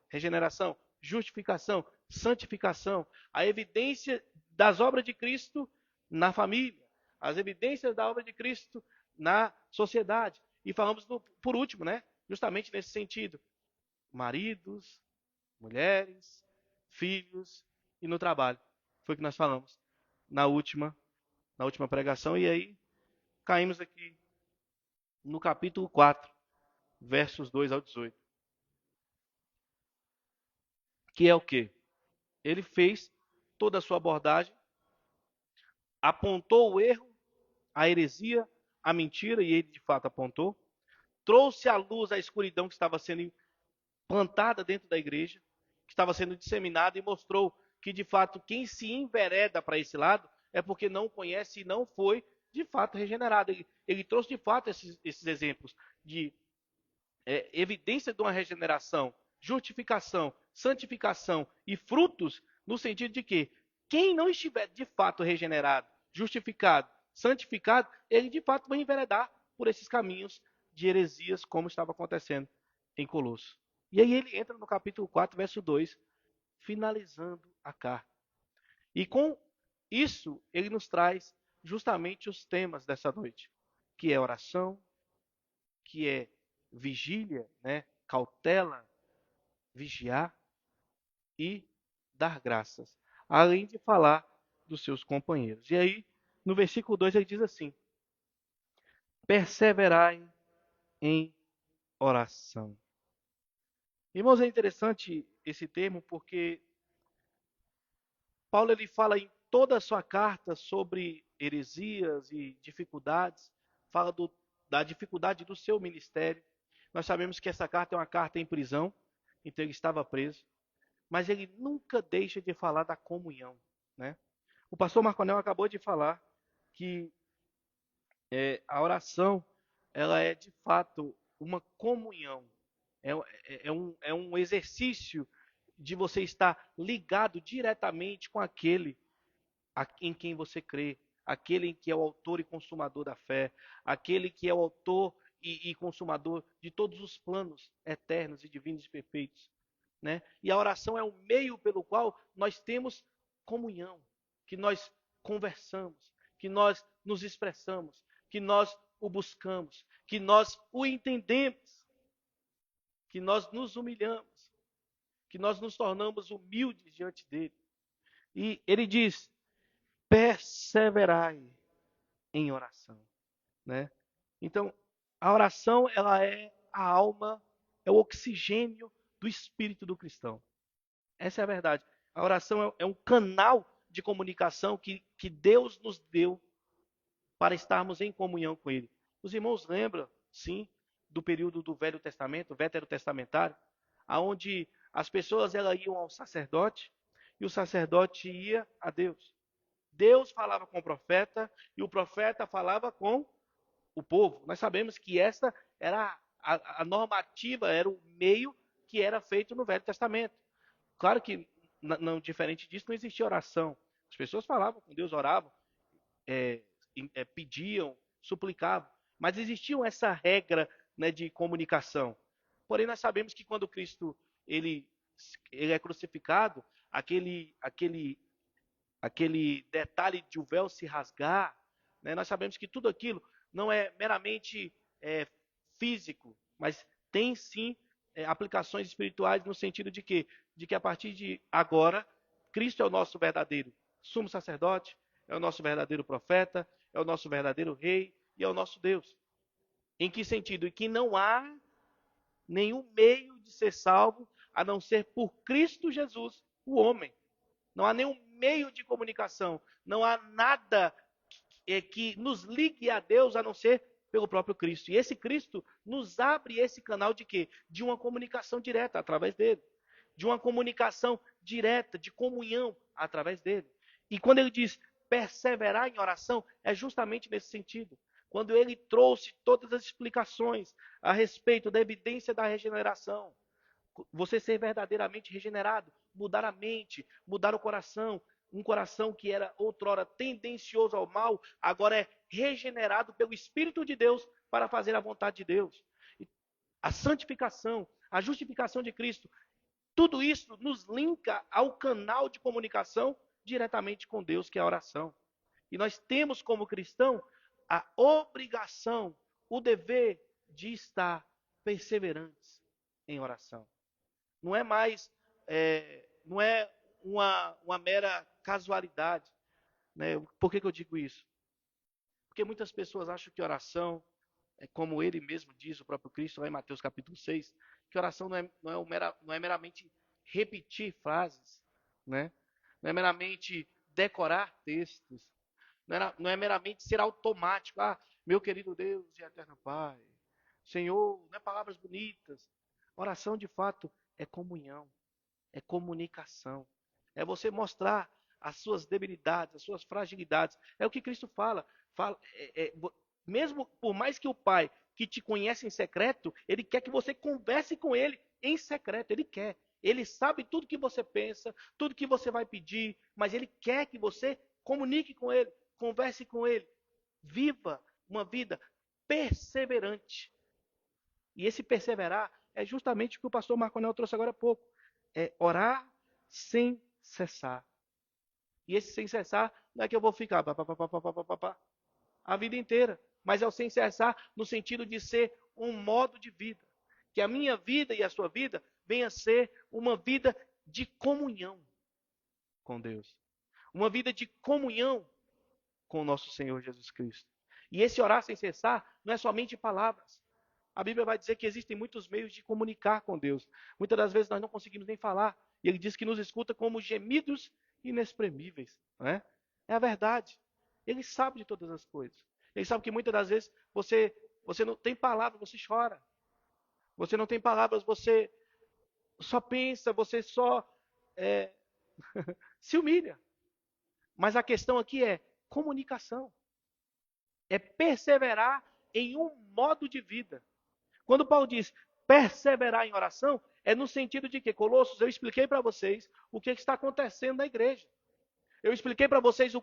regeneração, justificação, santificação, a evidência das obras de Cristo na família, as evidências da obra de Cristo na sociedade. E falamos por último, né, justamente nesse sentido, maridos, mulheres, filhos e no trabalho. Foi o que nós falamos na última pregação. E aí caímos aqui no capítulo 4, versos 2 ao 18. Que é o quê? Ele fez toda a sua abordagem, apontou o erro, a heresia, a mentira, e ele de fato apontou, trouxe à luz a escuridão que estava sendo plantada dentro da igreja, que estava sendo disseminada, e mostrou que de fato quem se envereda para esse lado é porque não conhece e não foi de fato regenerado. Ele trouxe de fato esses exemplos de evidência de uma regeneração, justificação, santificação e frutos, no sentido de que quem não estiver de fato regenerado, justificado, santificado, ele de fato vai enveredar por esses caminhos de heresias, como estava acontecendo em Colosso. E aí ele entra no capítulo 4, verso 2, finalizando a carta. E com isso, ele nos traz justamente os temas dessa noite, que é oração, que é vigília, né? Cautela, vigiar e dar graças, além de falar dos seus companheiros. E aí, no versículo 2, ele diz assim: perseverai em oração. Irmãos, é interessante esse termo porque Paulo ele fala em toda a sua carta sobre heresias e dificuldades, fala da dificuldade do seu ministério. Nós sabemos que essa carta é uma carta em prisão, então ele estava preso, mas ele nunca deixa de falar da comunhão, né? O pastor Marconel acabou de falar que a oração ela é de fato uma comunhão, é um exercício de você estar ligado diretamente com aquele em quem você crê, aquele em que é o autor e consumador da fé, aquele que é o autor e consumador de todos os planos eternos e divinos e perfeitos, né? E a oração é o meio pelo qual nós temos comunhão, que nós conversamos, que nós nos expressamos, que nós o buscamos, que nós o entendemos, que nós nos humilhamos, que nós nos tornamos humildes diante dele. E ele diz: perseverai em oração, né? Então, a oração, ela é a alma, é o oxigênio do espírito do cristão. Essa é a verdade. A oração é um canal de comunicação que Deus nos deu para estarmos em comunhão com Ele. Os irmãos lembram, sim, do período do Velho Testamento, veterotestamentário, aonde as pessoas elas iam ao sacerdote e o sacerdote ia a Deus. Deus falava com o profeta e o profeta falava com o povo. Nós sabemos que essa era a normativa, era o meio que era feito no Velho Testamento. Claro que, não diferente disso, não existia oração. As pessoas falavam com Deus, oravam, pediam, suplicavam. Mas existia essa regra, né, de comunicação. Porém, nós sabemos que quando Cristo ele é crucificado, aquele detalhe de o véu se rasgar, né, nós sabemos que tudo aquilo não é meramente físico, mas tem sim aplicações espirituais no sentido de que a partir de agora, Cristo é o nosso verdadeiro sumo sacerdote, é o nosso verdadeiro profeta, é o nosso verdadeiro rei e é o nosso Deus. Em que sentido? Em que não há nenhum meio de ser salvo a não ser por Cristo Jesus, o homem. Não há nenhum meio de comunicação, não há nada que nos ligue a Deus a não ser pelo próprio Cristo. E esse Cristo nos abre esse canal de quê? De uma comunicação direta através dele. De uma comunicação direta, de comunhão através dele. E quando ele diz perseverar em oração, é justamente nesse sentido. Quando ele trouxe todas as explicações a respeito da evidência da regeneração. Você ser verdadeiramente regenerado, mudar a mente, mudar o coração. Um coração que era outrora tendencioso ao mal, agora é regenerado pelo Espírito de Deus para fazer a vontade de Deus. A santificação, a justificação de Cristo, tudo isso nos linka ao canal de comunicação diretamente com Deus, que é a oração. E nós temos como cristão a obrigação, o dever de estar perseverantes em oração. Não é mais, não é uma mera casualidade. Né? Por que eu digo isso? Porque muitas pessoas acham que oração, como ele mesmo diz, o próprio Cristo, lá em Mateus capítulo 6, que oração não é meramente repetir frases, né? Não é meramente decorar textos, não é meramente ser automático. Ah, meu querido Deus e eterno Pai, Senhor, não é palavras bonitas. Oração, de fato, é comunhão, é comunicação. É você mostrar as suas debilidades, as suas fragilidades. É o que Cristo fala. Mesmo por mais que o Pai que te conhece em secreto, Ele quer que você converse com Ele em secreto. Ele quer. Ele sabe tudo que você pensa, tudo que você vai pedir, mas Ele quer que você comunique com Ele, converse com Ele. Viva uma vida perseverante. E esse perseverar é justamente o que o pastor Marco Anel trouxe agora há pouco. É orar sem cessar. E esse sem cessar não é que eu vou ficar a vida inteira, mas é o sem cessar no sentido de ser um modo de vida. Que a minha vida e a sua vida venha a ser uma vida de comunhão com Deus. Uma vida de comunhão com o nosso Senhor Jesus Cristo. E esse orar sem cessar não é somente palavras. A Bíblia vai dizer que existem muitos meios de comunicar com Deus. Muitas das vezes nós não conseguimos nem falar. E Ele diz que nos escuta como gemidos inexprimíveis. Não é? É a verdade. Ele sabe de todas as coisas. Ele sabe que muitas das vezes você não tem palavras, você chora. Você não tem palavras, você só pensa, você só se humilha. Mas a questão aqui é comunicação. É perseverar em um modo de vida. Quando Paulo diz perseverar em oração, é no sentido de que, Colossos, eu expliquei para vocês o que está acontecendo na igreja. Eu expliquei para vocês o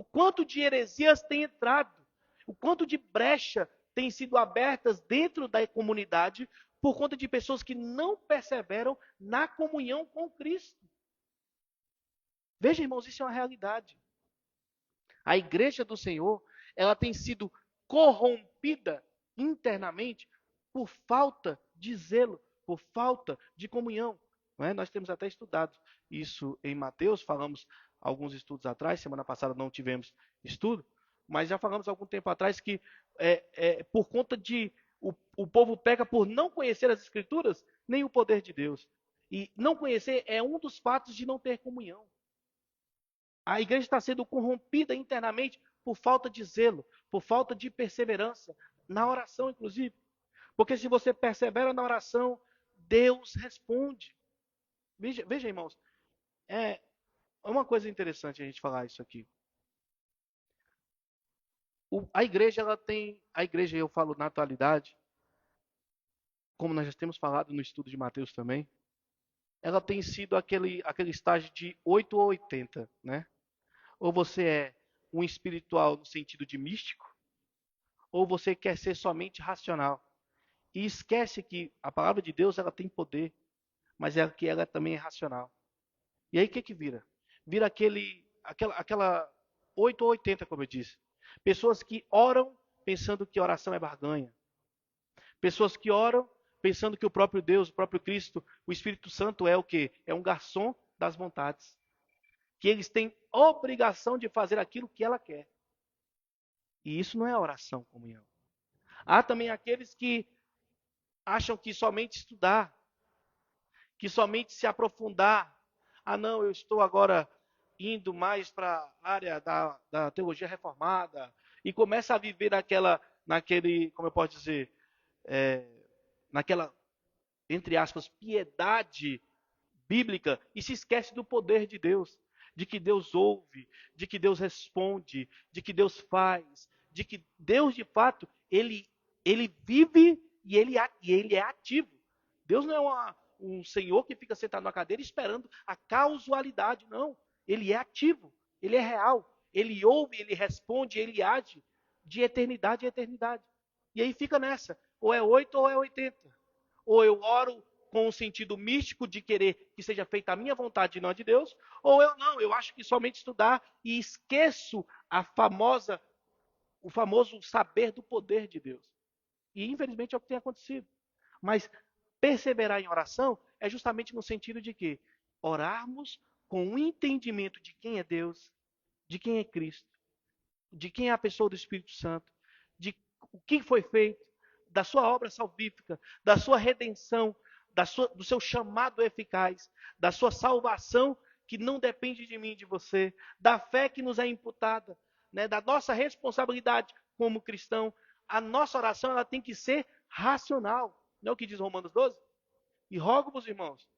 quanto de heresias tem entrado, o quanto de brecha tem sido abertas dentro da comunidade por conta de pessoas que não perseveram na comunhão com Cristo. Veja, irmãos, isso é uma realidade. A igreja do Senhor, ela tem sido corrompida internamente por falta de zelo, por falta de comunhão. Não é? Nós temos até estudado isso em Mateus, falamos alguns estudos atrás, semana passada não tivemos estudo, mas já falamos há algum tempo atrás que por conta de o povo peca por não conhecer as Escrituras, nem o poder de Deus. E não conhecer é um dos fatos de não ter comunhão. A igreja está sendo corrompida internamente por falta de zelo, por falta de perseverança, na oração, inclusive. Porque se você persevera na oração, Deus responde. Veja, irmãos, é uma coisa interessante a gente falar isso aqui. A igreja, eu falo na atualidade, como nós já temos falado no estudo de Mateus também, ela tem sido aquele estágio de 8 ou 80, né? Ou você é um espiritual no sentido de místico, ou você quer ser somente racional. E esquece que a palavra de Deus ela tem poder, mas que ela também é racional. E aí o que vira? Vira aquela 8 ou 80, como eu disse. Pessoas que oram pensando que oração é barganha. Pessoas que oram pensando que o próprio Deus, o próprio Cristo, o Espírito Santo é o quê? É um garçom das vontades. Que eles têm obrigação de fazer aquilo que ela quer. E isso não é oração, comunhão. Há também aqueles que acham que somente estudar, que somente se aprofundar. Ah, não, eu estou agora indo mais para a área da teologia reformada e começa a viver naquele, como eu posso dizer, naquela, entre aspas, piedade bíblica e se esquece do poder de Deus, de que Deus ouve, de que Deus responde, de que Deus faz, de que Deus, de fato, ele vive e ele é ativo. Deus não é um senhor que fica sentado na cadeira esperando a causalidade, não. Ele é ativo, ele é real, ele ouve, ele responde, ele age de eternidade a eternidade. E aí fica nessa, ou é 8 ou é 80. Ou eu oro com o sentido místico de querer que seja feita a minha vontade e não a de Deus, ou eu acho que somente estudar e esqueço o famoso saber do poder de Deus. E infelizmente é o que tem acontecido. Mas perseverar em oração é justamente no sentido de que orarmos com o entendimento de quem é Deus, de quem é Cristo, de quem é a pessoa do Espírito Santo, de o que foi feito, da sua obra salvífica, da sua redenção, do seu chamado eficaz, da sua salvação que não depende de mim e de você, da fé que nos é imputada, né, da nossa responsabilidade como cristão. A nossa oração ela tem que ser racional. Não é o que diz Romanos 12? E rogo-vos, irmãos,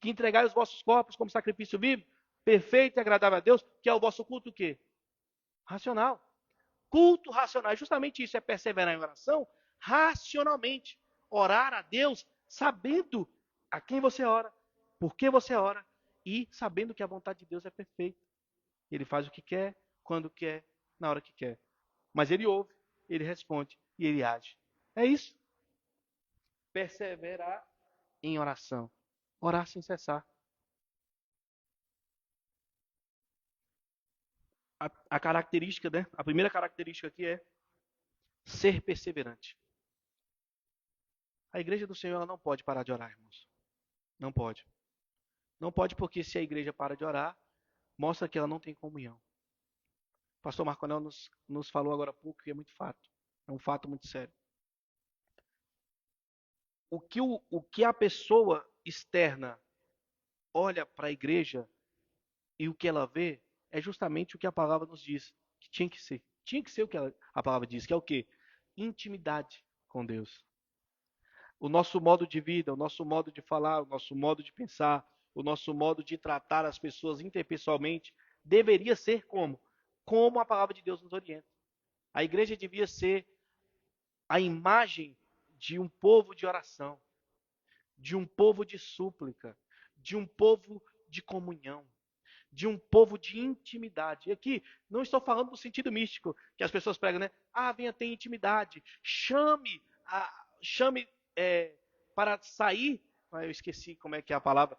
que entregai os vossos corpos como sacrifício vivo, perfeito e agradável a Deus, que é o vosso culto o quê? Racional. Culto racional, justamente isso, é perseverar em oração racionalmente. Orar a Deus sabendo a quem você ora, por que você ora e sabendo que a vontade de Deus é perfeita. Ele faz o que quer, quando quer, na hora que quer. Mas ele ouve, ele responde e ele age. É isso. Perseverar em oração. Orar sem cessar. A característica, né? A primeira característica aqui é ser perseverante. A igreja do Senhor ela não pode parar de orar, irmãos. Não pode. Não pode porque se a igreja para de orar, mostra que ela não tem comunhão. O pastor Marco Anel nos falou agora há pouco que é muito fato. É um fato muito sério. O que a pessoa externa olha para a igreja e o que ela vê é justamente o que a palavra nos diz que tinha que ser. Tinha que ser o que a palavra diz, que é o quê? Intimidade com Deus. O nosso modo de vida, o nosso modo de falar, o nosso modo de pensar, o nosso modo de tratar as pessoas interpessoalmente deveria ser como? Como a palavra de Deus nos orienta. A igreja devia ser a imagem de um povo de oração, de um povo de súplica, de um povo de comunhão, de um povo de intimidade. E aqui, não estou falando no sentido místico, que as pessoas pregam, né? Ah, venha ter intimidade. Chame para sair. Eu esqueci como é que é a palavra.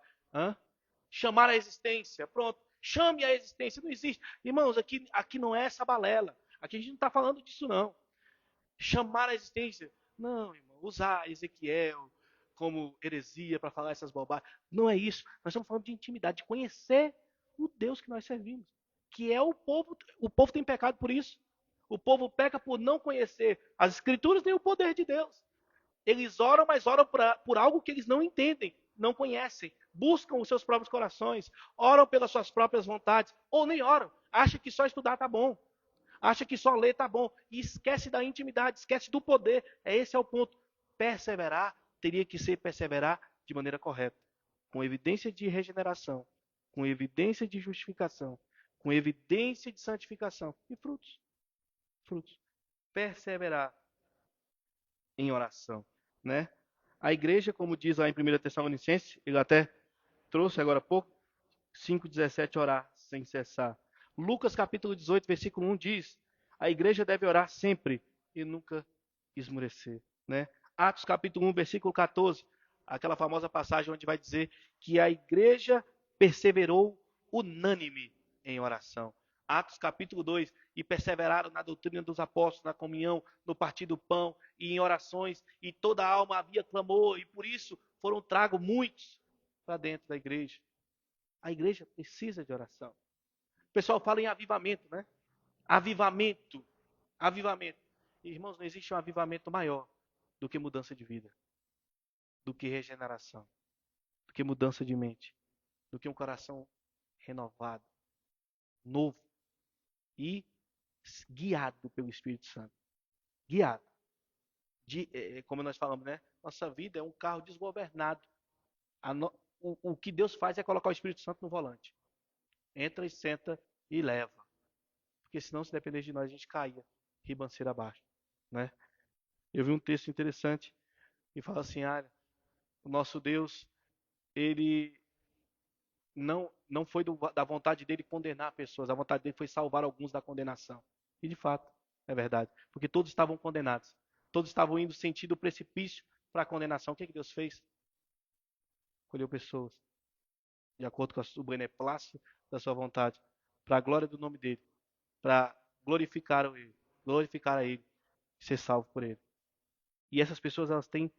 Chamar a existência. Pronto. Chame a existência. Não existe. Irmãos, aqui não é essa balela. Aqui a gente não está falando disso, não. Chamar a existência. Não, irmão. Usar Ezequiel como heresia para falar essas bobagens. Não é isso. Nós estamos falando de intimidade, de conhecer o Deus que nós servimos. Que é o povo tem pecado por isso. O povo peca por não conhecer as Escrituras nem o poder de Deus. Eles oram, mas oram por algo que eles não entendem, não conhecem. Buscam os seus próprios corações, oram pelas suas próprias vontades, ou nem oram. Acham que só estudar tá bom. Acha que só ler tá bom. E esquece da intimidade, esquece do poder. Esse é o ponto. Perseverar teria que ser perseverar de maneira correta. Com evidência de regeneração, com evidência de justificação, com evidência de santificação e frutos. Frutos. Perseverar em oração, né? A igreja, como diz lá em 1 Tessalonicenses, ele até trouxe agora há pouco, 5,17, orar sem cessar. Lucas capítulo 18, versículo 1 diz, a igreja deve orar sempre e nunca esmorecer, né? Atos capítulo 1, versículo 14, aquela famosa passagem onde vai dizer que a igreja perseverou unânime em oração. Atos capítulo 2, e perseveraram na doutrina dos apóstolos, na comunhão, no partir do pão e em orações, e toda a alma havia clamor, e por isso foram tragos muitos para dentro da igreja. A igreja precisa de oração. O pessoal fala em avivamento, né? Avivamento. Avivamento. Irmãos, não existe um avivamento maior do que mudança de vida, do que regeneração, do que mudança de mente, do que um coração renovado, novo e guiado pelo Espírito Santo. Guiado. Como nós falamos, né? Nossa vida é um carro desgovernado. O que Deus faz é colocar o Espírito Santo no volante. Entra e senta e leva. Porque senão, se depender de nós, a gente caía ribanceira abaixo, né? Eu vi um texto interessante e fala assim, o nosso Deus, ele não foi da vontade dele condenar pessoas, a vontade dele foi salvar alguns da condenação. E de fato, é verdade, porque todos estavam condenados. Todos estavam indo sentido precipício para a condenação. O que Deus fez? Escolheu pessoas de acordo com o beneplácito da sua vontade, para a glória do nome dele, para glorificar a ele, ser salvo por ele. E essas pessoas, elas têm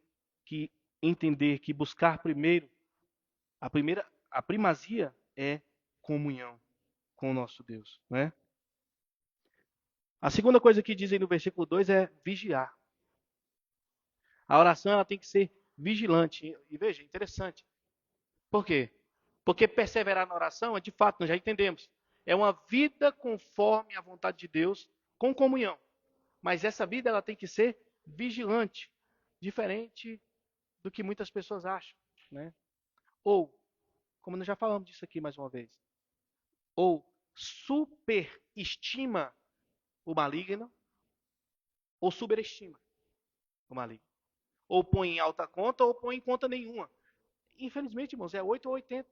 que entender que buscar primeiro, a primazia é comunhão com o nosso Deus, né? A segunda coisa que diz aí no versículo 2 é vigiar. A oração, ela tem que ser vigilante. E veja, interessante. Por quê? Porque perseverar na oração é, de fato, nós já entendemos, é uma vida conforme a vontade de Deus, com comunhão. Mas essa vida, ela tem que ser vigilante, diferente do que muitas pessoas acham, né? Ou, como nós já falamos disso aqui mais uma vez, ou superestima o maligno, ou superestima o maligno. Ou põe em alta conta, ou põe em conta nenhuma. Infelizmente, irmãos, é 8 ou 80.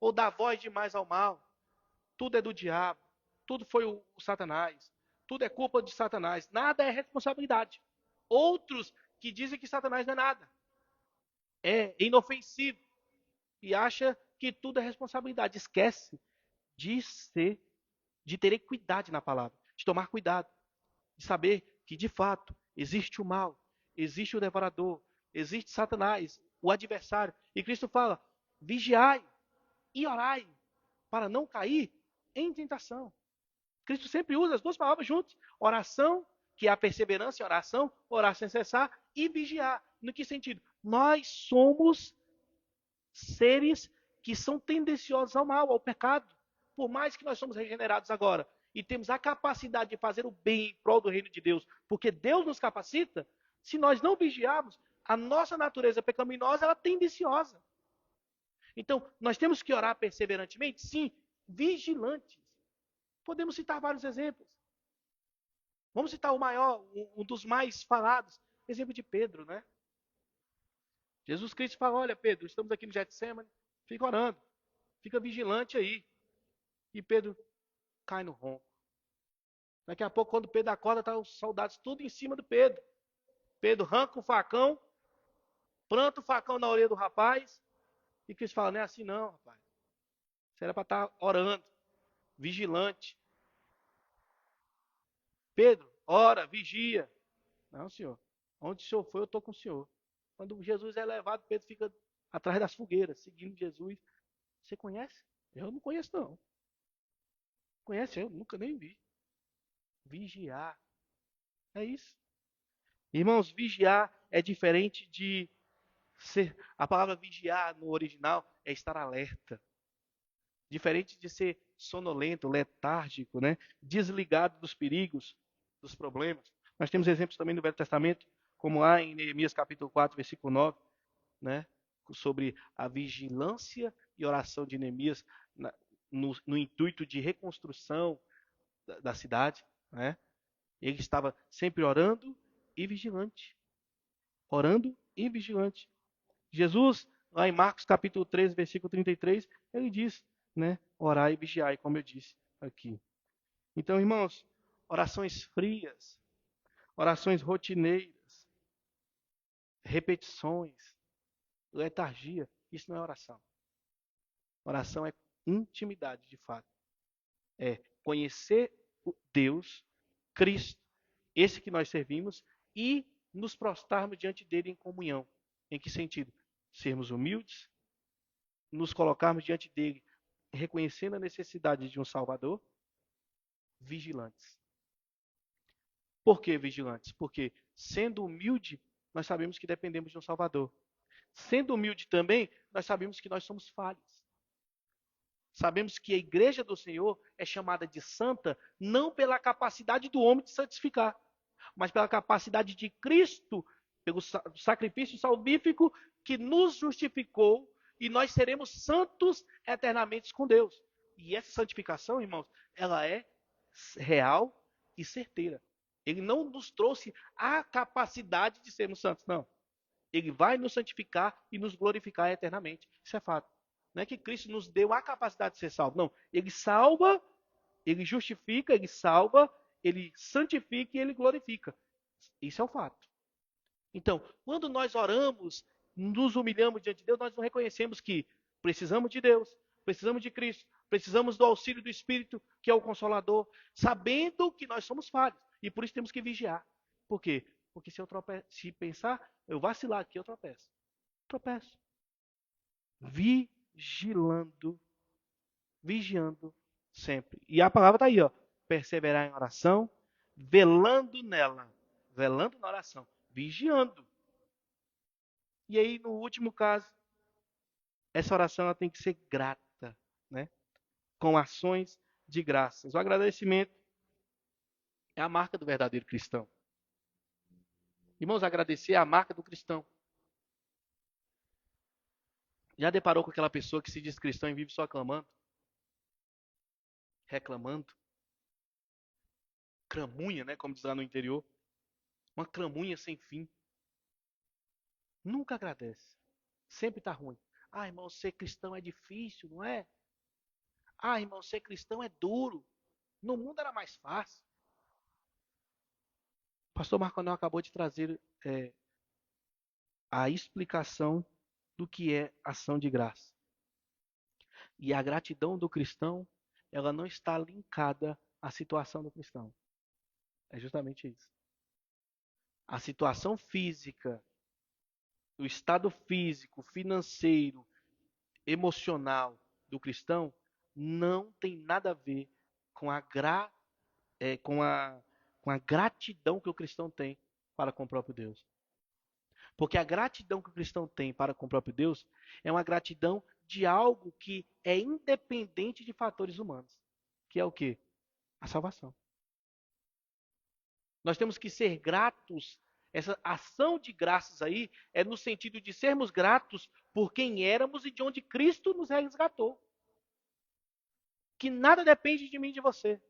Ou dá voz demais ao mal. Tudo é do diabo. Tudo foi o Satanás. Tudo é culpa de Satanás. Nada é responsabilidade. Outros que dizem que Satanás não é nada. É inofensivo. E acha que tudo é responsabilidade. Esquece de ter equidade na palavra. De tomar cuidado. De saber que, de fato, existe o mal. Existe o devorador. Existe Satanás, o adversário. E Cristo fala, vigiai e orai para não cair em tentação. Cristo sempre usa as duas palavras juntas. Oração, que é a perseverança em oração, orar sem cessar, e vigiar. No que sentido? Nós somos seres que são tendenciosos ao mal, ao pecado. Por mais que nós somos regenerados agora e temos a capacidade de fazer o bem em prol do reino de Deus, porque Deus nos capacita, se nós não vigiarmos, a nossa natureza pecaminosa ela é tendenciosa. Então, nós temos que orar perseverantemente? Sim, vigilantes. Podemos citar vários exemplos. Vamos citar o maior, um dos mais falados, exemplo de Pedro, né? Jesus Cristo fala, olha Pedro, estamos aqui no Getsemane, fica orando, fica vigilante aí. E Pedro cai no ronco. Daqui a pouco, quando Pedro acorda, estão os soldados tudo em cima do Pedro. Pedro arranca o facão, planta o facão na orelha do rapaz, e Cristo fala, não é assim não, rapaz. Você era para estar orando, vigilante. Pedro, ora, vigia. Não, senhor. Onde o senhor foi, eu estou com o senhor. Quando Jesus é levado, Pedro fica atrás das fogueiras, seguindo Jesus. Você conhece? Eu não conheço, não. Conhece? Eu nunca nem vi. Vigiar. É isso. Irmãos, vigiar é diferente de ser. A palavra vigiar no original é estar alerta. Diferente de ser sonolento, letárgico, né? Desligado dos perigos, dos problemas. Nós temos exemplos também no Velho Testamento, como há em Neemias capítulo 4, versículo 9, né? Sobre a vigilância e oração de Neemias no intuito de reconstrução da cidade, né? Ele estava sempre orando e vigilante. Orando e vigilante. Jesus, lá em Marcos capítulo 13, versículo 33, ele diz, né? Orar e vigiar, como eu disse aqui. Então, irmãos, orações frias, orações rotineiras, repetições, letargia, isso não é oração. Oração é intimidade, de fato. É conhecer o Deus, Cristo, esse que nós servimos, e nos prostrarmos diante dele em comunhão. Em que sentido? Sermos humildes, nos colocarmos diante dele, reconhecendo a necessidade de um Salvador, vigilantes. Por que vigilantes? Porque, sendo humilde, nós sabemos que dependemos de um Salvador. Sendo humilde também, nós sabemos que nós somos falhos. Sabemos que a igreja do Senhor é chamada de santa não pela capacidade do homem de santificar, mas pela capacidade de Cristo, pelo sacrifício salvífico que nos justificou, e nós seremos santos eternamente com Deus. E essa santificação, irmãos, ela é real e certeira. Ele não nos trouxe a capacidade de sermos santos, não. Ele vai nos santificar e nos glorificar eternamente. Isso é fato. Não é que Cristo nos deu a capacidade de ser salvo. Não. Ele salva, ele justifica, ele salva, ele santifica e ele glorifica. Isso é o fato. Então, quando nós oramos, nos humilhamos diante de Deus, nós não reconhecemos que precisamos de Deus, precisamos de Cristo, precisamos do auxílio do Espírito, que é o Consolador, sabendo que nós somos falhos. E por isso temos que vigiar. Por quê? Porque se pensar, eu vacilar aqui, eu tropeço. Tropeço. Vigiando sempre. E a palavra está aí, ó. Perseverar em oração, velando nela. Velando na oração. Vigiando. E aí, no último caso, essa oração ela tem que ser grata, né? Com ações de graças. O agradecimento é a marca do verdadeiro cristão. Irmãos, agradecer é a marca do cristão. Já deparou com aquela pessoa que se diz cristão e vive só reclamando? Cramunha, né? Como diz lá no interior. Uma cramunha sem fim. Nunca agradece. Sempre está ruim. Ah, irmão, ser cristão é difícil, não é? Ah, irmão, ser cristão é duro. No mundo era mais fácil. O pastor Marco Anel acabou de trazer a explicação do que é ação de graça. E a gratidão do cristão, ela não está linkada à situação do cristão. É justamente isso. A situação física, o estado físico, financeiro, emocional do cristão não tem nada a ver com a gratidão que o cristão tem para com o próprio Deus. Porque a gratidão que o cristão tem para com o próprio Deus é uma gratidão de algo que é independente de fatores humanos. Que é o quê? A salvação. Nós temos que ser gratos. Essa ação de graças aí é no sentido de sermos gratos por quem éramos e de onde Cristo nos resgatou. Que nada depende de mim e de você.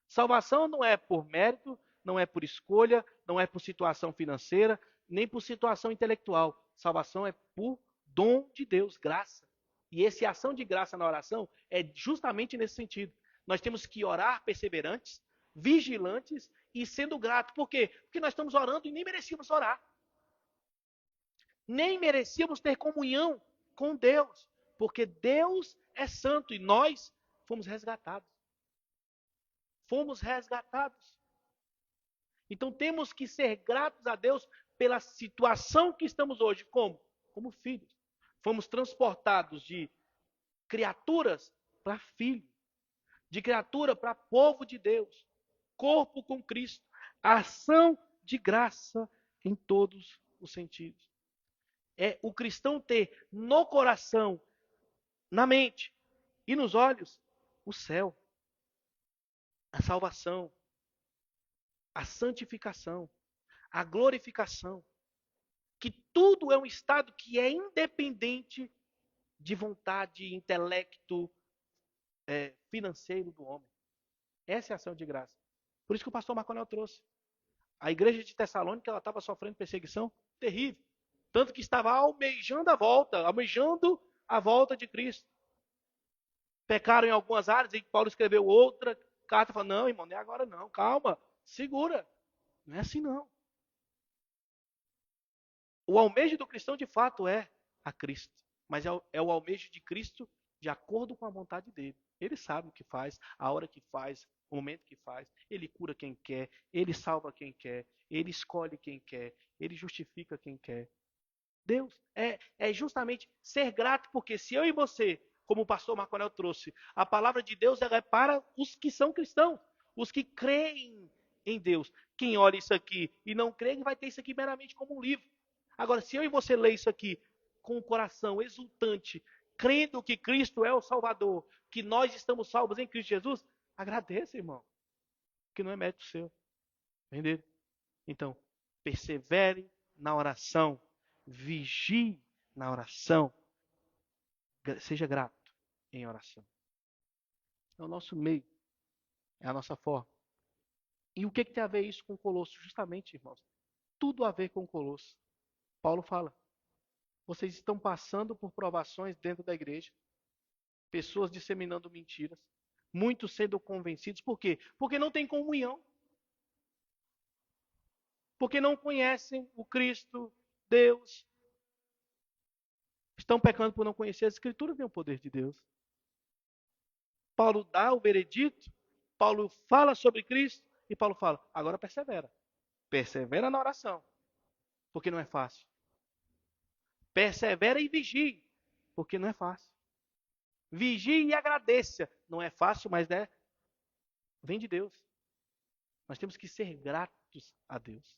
Salvação não é por mérito, não é por escolha, não é por situação financeira, nem por situação intelectual. Salvação é por dom de Deus, graça. E essa ação de graça na oração é justamente nesse sentido. Nós temos que orar perseverantes, vigilantes e sendo gratos. Por quê? Porque nós estamos orando e nem merecíamos orar. Nem merecíamos ter comunhão com Deus. Porque Deus é santo e nós fomos resgatados. Fomos resgatados. Então temos que ser gratos a Deus pela situação que estamos hoje. Como? Como filhos. Fomos transportados de criaturas para filho. De criatura para povo de Deus. Corpo com Cristo. A ação de graça em todos os sentidos. É o cristão ter no coração, na mente e nos olhos o céu, a salvação, a santificação, a glorificação. Que tudo é um estado que é independente de vontade, intelecto, financeiro do homem. Essa é a ação de graça. Por isso que o pastor Marconel trouxe. A igreja de Tessalônica, ela estava sofrendo perseguição terrível. Tanto que estava almejando a volta de Cristo. Pecaram em algumas áreas, e Paulo escreveu outra carta, falando, não, irmão, não é agora não, calma, segura. Não é assim não. O almejo do cristão, de fato, é a Cristo. Mas é o almejo de Cristo de acordo com a vontade dele. Ele sabe o que faz, a hora que faz, o momento que faz. Ele cura quem quer, ele salva quem quer, ele escolhe quem quer, ele justifica quem quer. Deus é justamente ser grato, porque se eu e você, como o pastor Marconel trouxe, a palavra de Deus ela é para os que são cristãos, os que creem em Deus. Quem olha isso aqui e não crê, vai ter isso aqui meramente como um livro. Agora, se eu e você ler isso aqui com o coração exultante, crendo que Cristo é o Salvador, que nós estamos salvos em Cristo Jesus, agradeça, irmão, que não é mérito seu. Entendeu? Então, persevere na oração, vigie na oração, seja grato em oração. É o nosso meio, é a nossa forma. E o que tem a ver isso com Colosso? Justamente, irmãos, tudo a ver com Colosso. Paulo fala, vocês estão passando por provações dentro da igreja, pessoas disseminando mentiras, muitos sendo convencidos. Por quê? Porque não tem comunhão. Porque não conhecem o Cristo, Deus. Estão pecando por não conhecer as Escrituras nem o poder de Deus. Paulo dá o veredito, Paulo fala sobre Cristo, e Paulo fala, agora persevera. Persevera na oração, porque não é fácil. Persevera e vigie, porque não é fácil. Vigie e agradeça. Não é fácil, mas vem de Deus. Nós temos que ser gratos a Deus.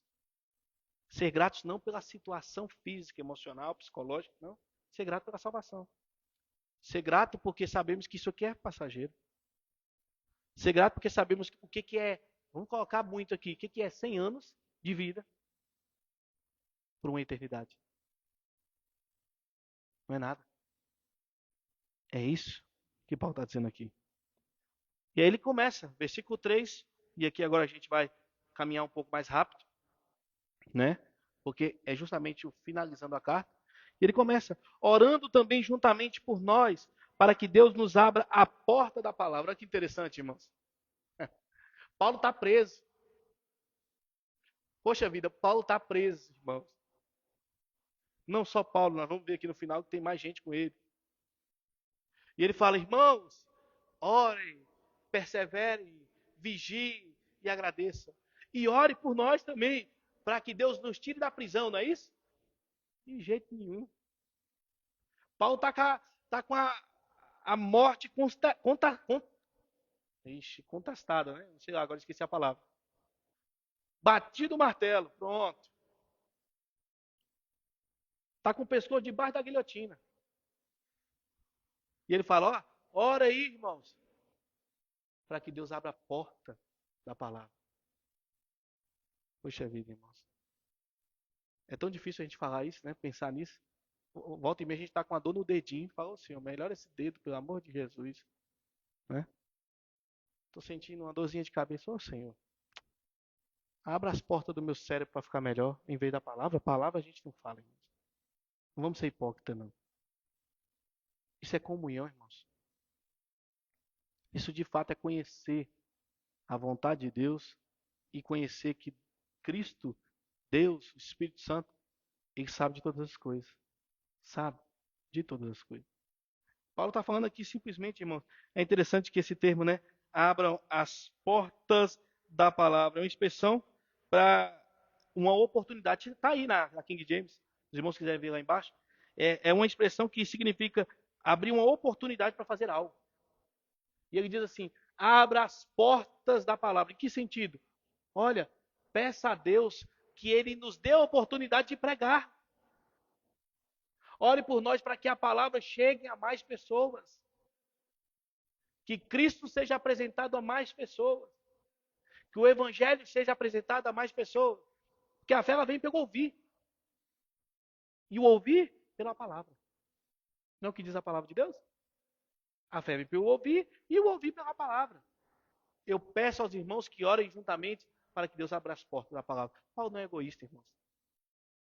Ser gratos não pela situação física, emocional, psicológica, não. Ser grato pela salvação. Ser grato porque sabemos que isso aqui é passageiro. Ser grato porque sabemos o que é, vamos colocar muito aqui, o que é 100 anos de vida por uma eternidade. Não é nada. É isso que Paulo está dizendo aqui. E aí ele começa, versículo 3, e aqui agora a gente vai caminhar um pouco mais rápido, né? Porque é justamente o finalizando a carta. E ele começa, orando também juntamente por nós, para que Deus nos abra a porta da palavra. Olha que interessante, irmãos. Paulo está preso. Poxa vida, Paulo está preso, irmãos. Não só Paulo, nós vamos ver aqui no final que tem mais gente com ele. E ele fala, irmãos, orem, perseverem, vigiem e agradeçam. E ore por nós também, para que Deus nos tire da prisão, não é isso? De jeito nenhum. Paulo está com a morte contestada, né? Não sei lá, agora esqueci a palavra. Batido o martelo, pronto. Está com o pescoço debaixo da guilhotina. E ele fala, ora aí, irmãos, para que Deus abra a porta da palavra. Poxa vida, irmãos. É tão difícil a gente falar isso, né? Pensar nisso. Volta e meia a gente está com a dor no dedinho. Fala, Senhor, melhora esse dedo, pelo amor de Jesus. Né? Estou sentindo uma dorzinha de cabeça. Senhor, abra as portas do meu cérebro para ficar melhor, em vez da palavra. A palavra a gente não fala, irmãos. Não vamos ser hipócritas, não. Isso é comunhão, irmãos. Isso de fato é conhecer a vontade de Deus e conhecer que Cristo, Deus, o Espírito Santo, ele sabe de todas as coisas. Sabe de todas as coisas. Paulo está falando aqui simplesmente, irmãos. É interessante que esse termo, né? Abram as portas da palavra. É uma expressão para uma oportunidade. Está aí na King James. Os irmãos quiserem ver lá embaixo. É uma expressão que significa abrir uma oportunidade para fazer algo. E ele diz assim, abra as portas da palavra. Em que sentido? Olha, Peça a Deus que Ele nos dê a oportunidade de pregar. Ore por nós para que a palavra chegue a mais pessoas. Que Cristo seja apresentado a mais pessoas. Que o Evangelho seja apresentado a mais pessoas. Porque a fé ela vem pelo ouvir. E o ouvir pela palavra. Não é o que diz a palavra de Deus? A fé vem pelo ouvir e o ouvir pela palavra. Eu peço aos irmãos que orem juntamente para que Deus abra as portas da palavra. Paulo não é egoísta, irmãos.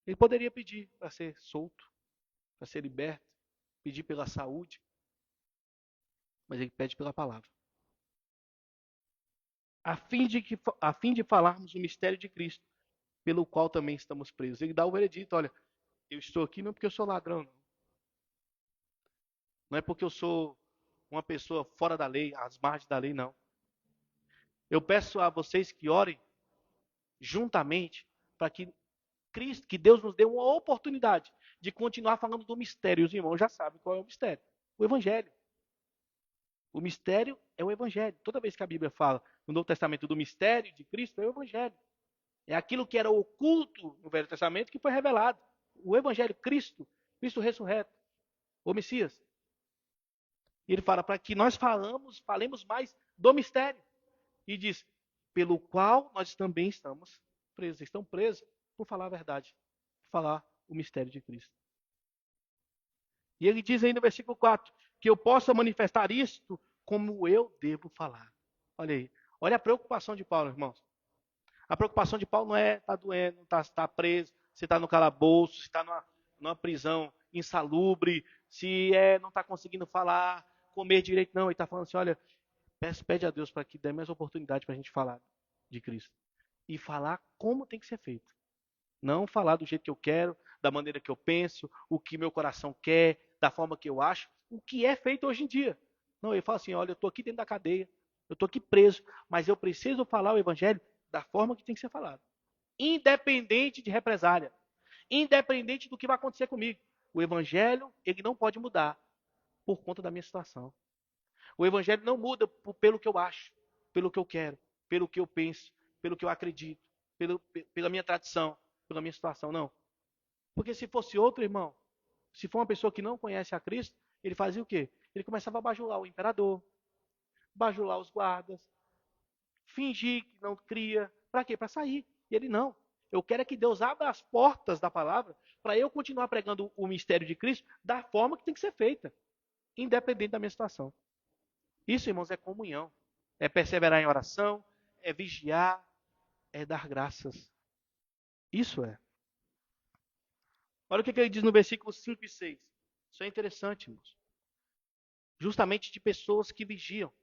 Ele poderia pedir para ser solto, para ser liberto, pedir pela saúde, mas ele pede pela palavra. A fim de falarmos o mistério de Cristo, pelo qual também estamos presos. Ele dá o veredito, olha, eu estou aqui não porque eu sou ladrão, não. Não é porque eu sou uma pessoa fora da lei, às margens da lei, não. Eu peço a vocês que orem juntamente para que Cristo, que Deus nos dê uma oportunidade de continuar falando do mistério. Os irmãos já sabem qual é o mistério. O Evangelho. O mistério é o Evangelho. Toda vez que a Bíblia fala no Novo Testamento do mistério de Cristo, é o Evangelho. É aquilo que era oculto no Velho Testamento que foi revelado. O Evangelho, Cristo ressurreto, o Messias. E ele fala para que nós falemos mais do mistério. E diz, pelo qual nós também estamos presos. Estão presos por falar a verdade, por falar o mistério de Cristo. E ele diz aí no versículo 4, que eu possa manifestar isto como eu devo falar. Olha aí, olha a preocupação de Paulo, irmãos. A preocupação de Paulo não é estar doendo, está preso, se está no calabouço, se está numa prisão insalubre, se não está conseguindo falar, comer direito, não. Ele está falando assim, olha, pede a Deus para que dê mais oportunidade para a gente falar de Cristo. E falar como tem que ser feito. Não falar do jeito que eu quero, da maneira que eu penso, o que meu coração quer, da forma que eu acho, o que é feito hoje em dia. Não, ele fala assim, olha, eu estou aqui dentro da cadeia, eu estou aqui preso, mas eu preciso falar o Evangelho da forma que tem que ser falado. Independente de represália. Independente do que vai acontecer comigo. O Evangelho, ele não pode mudar por conta da minha situação. O Evangelho não muda pelo que eu acho, pelo que eu quero, pelo que eu penso, pelo que eu acredito, pela minha tradição, pela minha situação, não. Porque se fosse outro irmão, se for uma pessoa que não conhece a Cristo, ele fazia o quê? Ele começava a bajular o imperador, bajular os guardas, fingir que não cria. Para quê? Para sair. E ele não. Eu quero é que Deus abra as portas da palavra para eu continuar pregando o mistério de Cristo da forma que tem que ser feita, independente da minha situação. Isso, irmãos, é comunhão. É perseverar em oração, é vigiar, é dar graças. Isso é. Olha o que ele diz no versículo 5 e 6. Isso é interessante, irmãos. Justamente de pessoas que vigiam,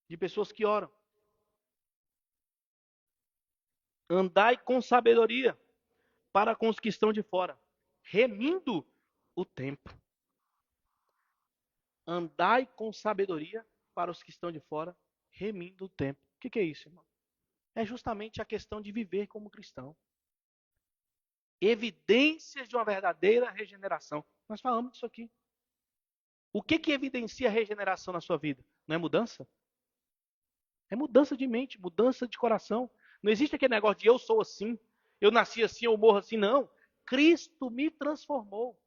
de pessoas que oram. Andai com sabedoria para com os que estão de fora, remindo o tempo. Andai com sabedoria para os que estão de fora, remindo o tempo. O que é isso, irmão? É justamente a questão de viver como cristão. Evidências de uma verdadeira regeneração. Nós falamos disso aqui. O que evidencia a regeneração na sua vida? Não é mudança? É mudança de mente, mudança de coração. Não existe aquele negócio de eu sou assim, eu nasci assim, eu morro assim. Não. Cristo me transformou.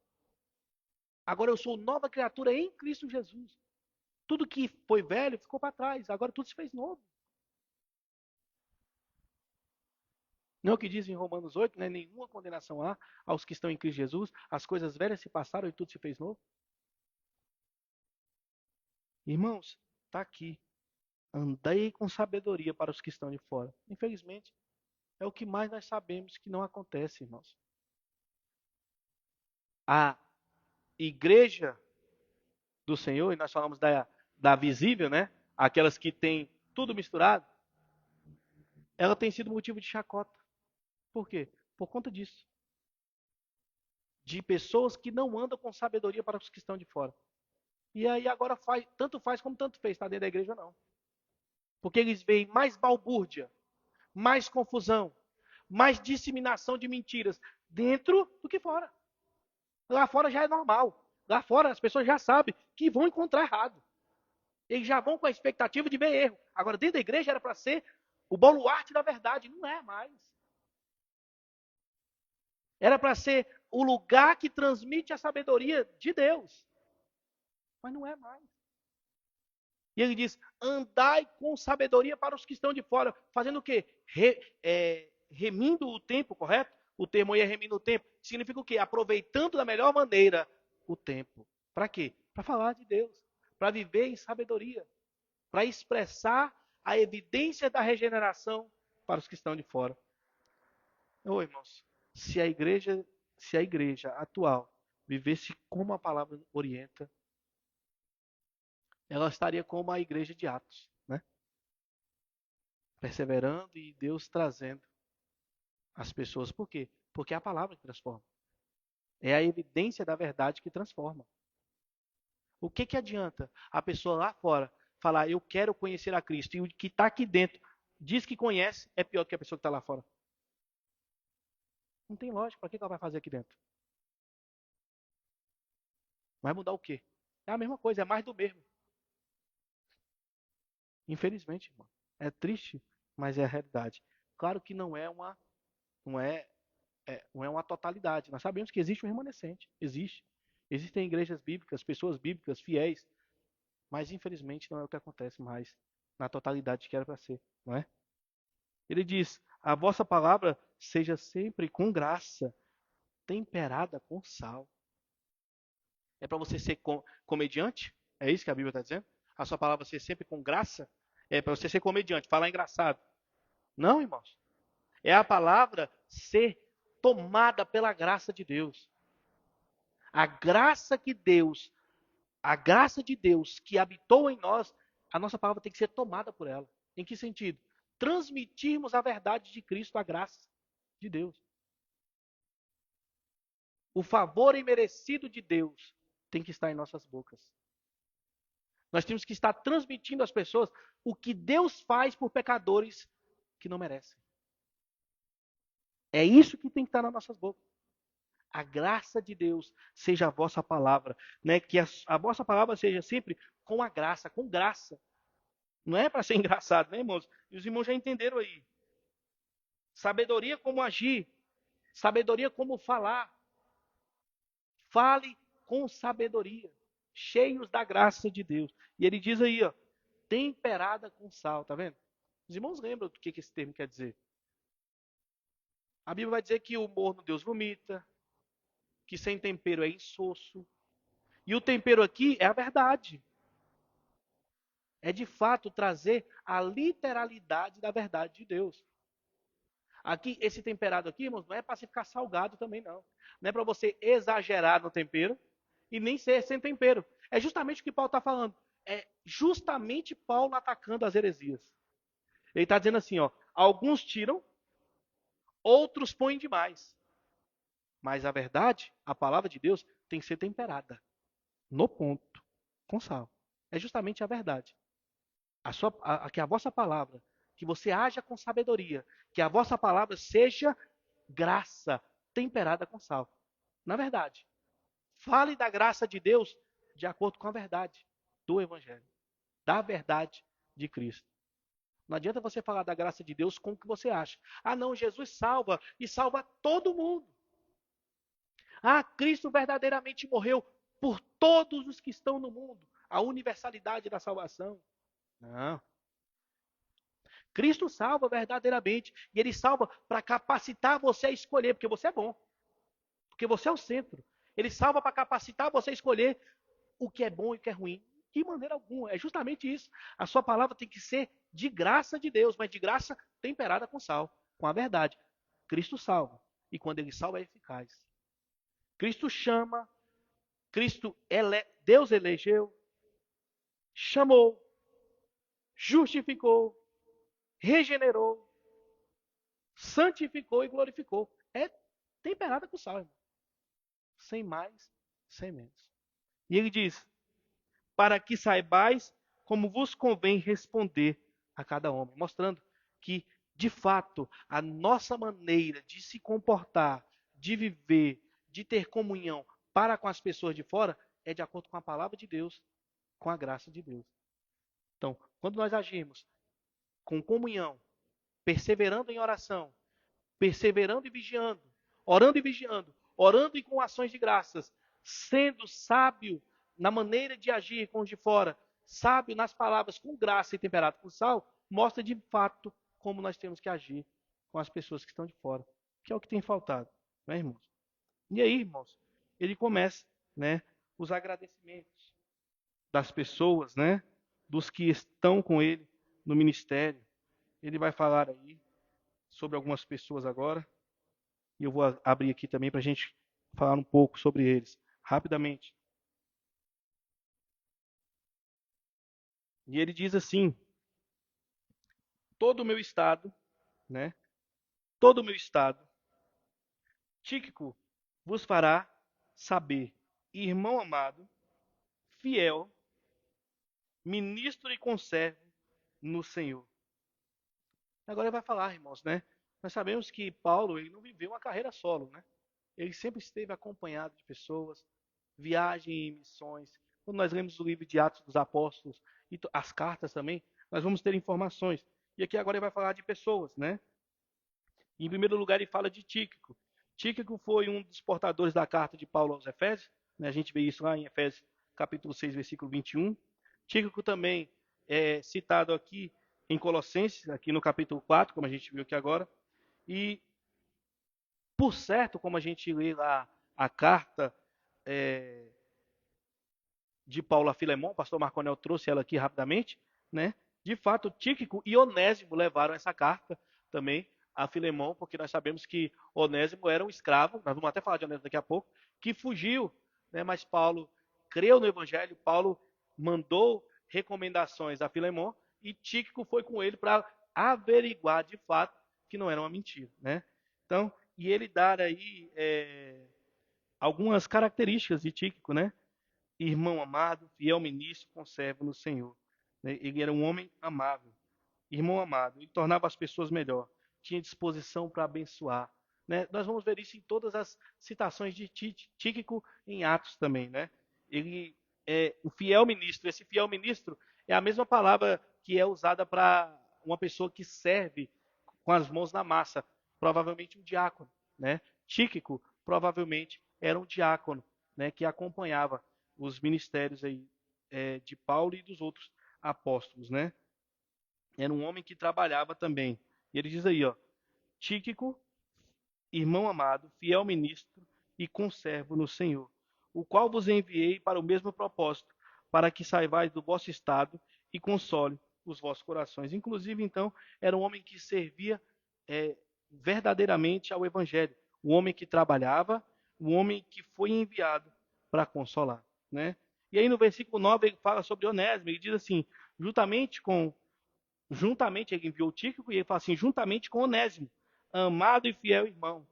Agora eu sou nova criatura em Cristo Jesus. Tudo que foi velho ficou para trás. Agora tudo se fez novo. Não é o que diz em Romanos 8, né? Nenhuma condenação há aos que estão em Cristo Jesus. As coisas velhas se passaram e tudo se fez novo. Irmãos, está aqui. Andei com sabedoria para os que estão de fora. Infelizmente, é o que mais nós sabemos que não acontece, irmãos. A igreja do Senhor, e nós falamos da visível, né? Aquelas que têm tudo misturado, ela tem sido motivo de chacota. Por quê? Por conta disso. De pessoas que não andam com sabedoria para os que estão de fora. E aí agora tanto faz como tanto fez, está dentro da igreja ou não. Porque eles veem mais balbúrdia, mais confusão, mais disseminação de mentiras dentro do que fora. Lá fora já é normal. Lá fora as pessoas já sabem que vão encontrar errado. Eles já vão com a expectativa de ver erro. Agora dentro da igreja era para ser o baluarte da verdade. Não é mais. Era para ser o lugar que transmite a sabedoria de Deus. Mas não é mais. E ele diz, andai com sabedoria para os que estão de fora. Fazendo o quê? Remindo o tempo, correto? O termo aí é remindo o tempo. Significa o quê? Aproveitando da melhor maneira o tempo. Para quê? Para falar de Deus. Para viver em sabedoria. Para expressar a evidência da regeneração para os que estão de fora. Ô, irmãos, se a igreja atual vivesse como a palavra orienta, ela estaria como a igreja de Atos, né? Perseverando e Deus trazendo as pessoas. Por quê? Porque é a palavra que transforma. É a evidência da verdade que transforma. O que adianta a pessoa lá fora falar, eu quero conhecer a Cristo, e o que está aqui dentro diz que conhece, é pior do que a pessoa que está lá fora? Não tem lógica. Para que ela vai fazer aqui dentro? Vai mudar o quê? É a mesma coisa, é mais do mesmo. Infelizmente, irmão. É triste, mas é a realidade. Claro que não é uma totalidade. Nós sabemos que existe um remanescente. Existe. Existem igrejas bíblicas, pessoas bíblicas, fiéis. Mas infelizmente não é o que acontece mais na totalidade que era para ser, não é? Ele diz, a vossa palavra seja sempre com graça, temperada com sal. É para você ser comediante? É isso que a Bíblia está dizendo? A sua palavra ser sempre com graça? É para você ser comediante, falar engraçado. Não, irmãos. É a palavra ser tomada pela graça de Deus. A graça de Deus que habitou em nós, a nossa palavra tem que ser tomada por ela. Em que sentido? Transmitirmos a verdade de Cristo, a graça de Deus. O favor imerecido de Deus tem que estar em nossas bocas. Nós temos que estar transmitindo às pessoas o que Deus faz por pecadores que não merecem. É isso que tem que estar nas nossas bocas. A graça de Deus seja a vossa palavra, né? Que a vossa palavra seja sempre com a graça, com graça. Não é para ser engraçado, né, irmãos? E os irmãos já entenderam aí. Sabedoria como agir, sabedoria como falar. Fale com sabedoria, cheios da graça de Deus. E ele diz aí, ó, temperada com sal, tá vendo? Os irmãos lembram do que esse termo quer dizer? A Bíblia vai dizer que o morno Deus vomita, que sem tempero é insosso. E o tempero aqui é a verdade. É de fato trazer a literalidade da verdade de Deus. Aqui, esse temperado aqui, irmãos, não é para você ficar salgado também, não. Não é para você exagerar no tempero e nem ser sem tempero. É justamente o que Paulo está falando. É justamente Paulo atacando as heresias. Ele está dizendo assim, ó, alguns tiram, outros põem demais. Mas a verdade, a palavra de Deus, tem que ser temperada. No ponto, com sal. É justamente a verdade. Que a vossa palavra, que você haja com sabedoria, que a vossa palavra seja graça, temperada com sal. Na verdade, fale da graça de Deus de acordo com a verdade do Evangelho, da verdade de Cristo. Não adianta você falar da graça de Deus com o que você acha. Ah, não, Jesus salva e salva todo mundo. Ah, Cristo verdadeiramente morreu por todos os que estão no mundo. A universalidade da salvação. Não. Cristo salva verdadeiramente. E Ele salva para capacitar você a escolher, porque você é bom. Porque você é o centro. Ele salva para capacitar você a escolher o que é bom e o que é ruim. De maneira alguma. É justamente isso. A sua palavra tem que ser de graça de Deus, mas de graça temperada com sal, com a verdade. Cristo salva. E quando Ele salva, é eficaz. Cristo chama. Deus elegeu. Chamou. Justificou. Regenerou. Santificou e glorificou. É temperada com sal, irmão. Sem mais, sem menos. E ele diz, para que saibais como vos convém responder a cada homem. Mostrando que, de fato, a nossa maneira de se comportar, de viver, de ter comunhão para com as pessoas de fora, é de acordo com a palavra de Deus, com a graça de Deus. Então, quando nós agimos com comunhão, perseverando em oração, perseverando e vigiando, orando e vigiando, orando e com ações de graças, sendo sábio na maneira de agir com os de fora, sábio nas palavras com graça e temperado com sal, mostra de fato como nós temos que agir com as pessoas que estão de fora, que é o que tem faltado, né, irmãos? E aí, irmãos, ele começa, né, os agradecimentos das pessoas, né, dos que estão com ele no ministério. Ele vai falar aí sobre algumas pessoas agora, e eu vou abrir aqui também para a gente falar um pouco sobre eles, rapidamente. E ele diz assim: todo o meu estado, né? Todo o meu estado, Tíquico vos fará saber, irmão amado, fiel, ministro e conservo no Senhor. Agora ele vai falar, irmãos, né? Nós sabemos que Paulo, ele não viveu uma carreira solo, né? Ele sempre esteve acompanhado de pessoas, viagem e missões. Quando nós lemos o livro de Atos dos Apóstolos e as cartas também, nós vamos ter informações. E aqui agora ele vai falar de pessoas, né? Em primeiro lugar, ele fala de Tíquico. Tíquico foi um dos portadores da carta de Paulo aos Efésios, né? A gente vê isso lá em Efésios capítulo 6, versículo 21. Tíquico também é citado aqui em Colossenses, aqui no capítulo 4, como a gente viu aqui agora. E, por certo, como a gente lê lá a carta de Paulo a Filemon, o pastor Marconel trouxe ela aqui rapidamente, né? De fato, Tíquico e Onésimo levaram essa carta também a Filemon, porque nós sabemos que Onésimo era um escravo, nós vamos até falar de Onésimo daqui a pouco, que fugiu, né? Mas Paulo creu no evangelho, Paulo mandou recomendações a Filemon e Tíquico foi com ele para averiguar de fato que não era uma mentira, né? Então, e ele dá aí algumas características de Tíquico, né? Irmão amado, fiel ministro, conservo no Senhor. Ele era um homem amável, irmão amado, ele tornava as pessoas melhor, tinha disposição para abençoar. Né? Nós vamos ver isso em todas as citações de Tíquico em Atos também. Né? Ele é o fiel ministro. Esse fiel ministro é a mesma palavra que é usada para uma pessoa que serve com as mãos na massa, provavelmente um diácono. Né? Tíquico provavelmente era um diácono, né, que acompanhava os ministérios aí, de Paulo e dos outros apóstolos, né? Era um homem que trabalhava também. E ele diz aí, ó, Tíquico, irmão amado, fiel ministro e conservo no Senhor, o qual vos enviei para o mesmo propósito, para que saibais do vosso estado e console os vossos corações. Inclusive, então, era um homem que servia verdadeiramente ao evangelho, um homem que trabalhava, um homem que foi enviado para consolar. Né? E aí no versículo 9 ele fala sobre Onésimo, ele diz assim, juntamente ele enviou Tíquico e ele fala assim, juntamente com Onésimo, amado e fiel irmão,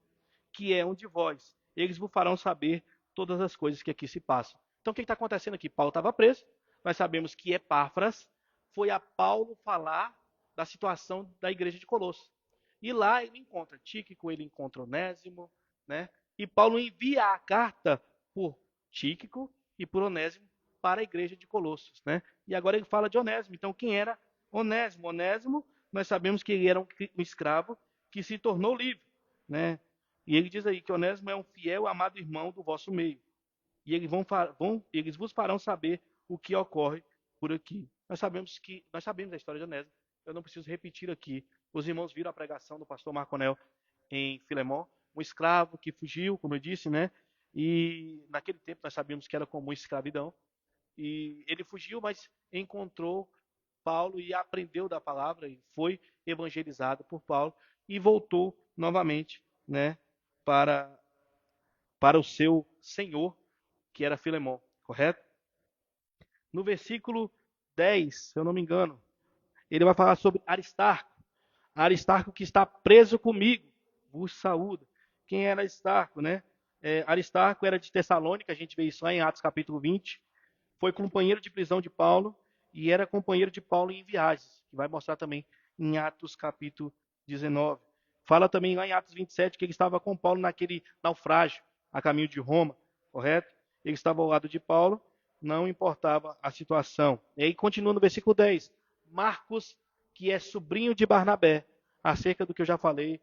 que é um de vós, eles vos farão saber todas as coisas que aqui se passam. Então o que está acontecendo aqui? Paulo estava preso, nós sabemos que Epáfras foi a Paulo falar da situação da igreja de Colossos. E lá ele encontra Tíquico, ele encontra Onésimo, né? E Paulo envia a carta por Tíquico e por Onésimo para a igreja de Colossos, né? E agora ele fala de Onésimo. Então, quem era Onésimo? Onésimo, nós sabemos que ele era um escravo que se tornou livre, né? E ele diz aí que Onésimo é um fiel, amado irmão do vosso meio. E eles vos farão saber o que ocorre por aqui. Nós sabemos a história de Onésimo. Eu não preciso repetir aqui. Os irmãos viram a pregação do pastor Marconel em Filemon, um escravo que fugiu, como eu disse, né? E naquele tempo nós sabíamos que era comum escravidão. E ele fugiu, mas encontrou Paulo e aprendeu da palavra e foi evangelizado por Paulo e voltou novamente, né, para o seu senhor, que era Filemon, correto? No versículo 10, se eu não me engano, ele vai falar sobre Aristarco. Aristarco que está preso comigo, vos saúda. Quem era Aristarco, né? Aristarco era de Tessalônica, a gente vê isso lá em Atos capítulo 20. Foi companheiro de prisão de Paulo e era companheiro de Paulo em viagens, que vai mostrar também em Atos capítulo 19. Fala também lá em Atos 27 que ele estava com Paulo naquele naufrágio a caminho de Roma, correto? Ele estava ao lado de Paulo, não importava a situação. E aí continua no versículo 10. Marcos, que é sobrinho de Barnabé, acerca do que eu já falei,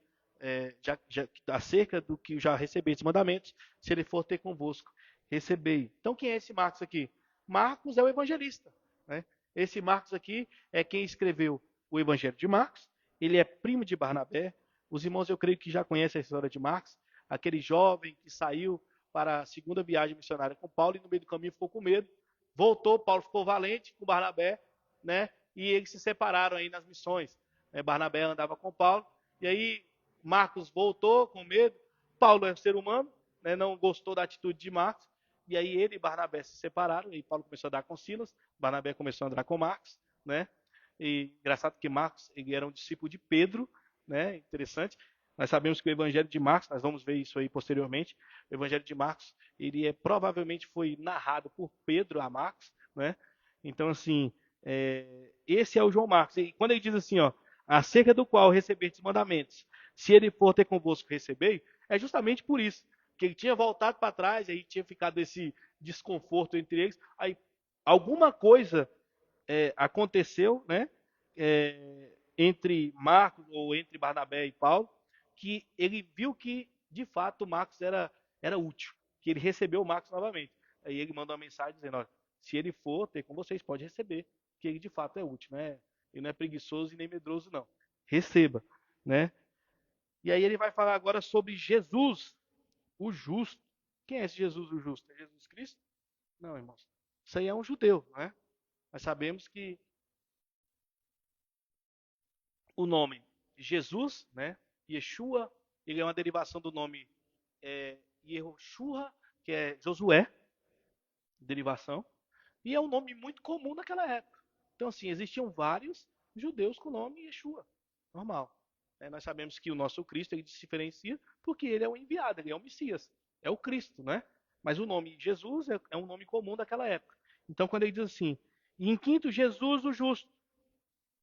acerca do que eu já recebi esses mandamentos, se ele for ter convosco, recebei. Então, quem é esse Marcos aqui? Marcos é o evangelista, né? Esse Marcos aqui é quem escreveu o Evangelho de Marcos. Ele é primo de Barnabé. Os irmãos, eu creio que já conhecem a história de Marcos, aquele jovem que saiu para a segunda viagem missionária com Paulo e no meio do caminho ficou com medo. Voltou, Paulo ficou valente com Barnabé, né? E eles se separaram aí nas missões. Barnabé andava com Paulo, e aí Marcos voltou com medo. Paulo é um ser humano, né? Não gostou da atitude de Marcos, e aí ele e Barnabé se separaram, e Paulo começou a andar com Silas, Barnabé começou a andar com Marcos, né? E engraçado que Marcos, ele era um discípulo de Pedro, né? Interessante. Nós sabemos que o Evangelho de Marcos, nós vamos ver isso aí posteriormente, o Evangelho de Marcos, ele provavelmente foi narrado por Pedro a Marcos, né? Então, assim, esse é o João Marcos. E quando ele diz assim, ó, acerca do qual recebeste os mandamentos, se ele for ter convosco recebei, é justamente por isso, que ele tinha voltado para trás, aí tinha ficado esse desconforto entre eles, aí alguma coisa aconteceu, né, entre Marcos ou entre Barnabé e Paulo, que ele viu que de fato Marcos era útil, que ele recebeu Marcos novamente. Aí ele mandou uma mensagem dizendo, olha, se ele for ter com vocês, pode receber, que ele de fato é útil, né? Ele não é preguiçoso e nem medroso, não. Receba, né? E aí ele vai falar agora sobre Jesus, o justo. Quem é esse Jesus, o justo? É Jesus Cristo? Não, irmãos. Isso aí é um judeu, né? Nós sabemos que o nome Jesus, né? Yeshua, ele é uma derivação do nome Yehoshua, que é Josué, derivação, e é um nome muito comum naquela época. Então, assim, existiam vários judeus com o nome Yeshua, normal. Nós sabemos que o nosso Cristo ele se diferencia porque ele é o enviado, ele é o Messias, é o Cristo, né? Mas o nome Jesus é um nome comum daquela época. Então, quando ele diz assim, e em quinto, Jesus o justo,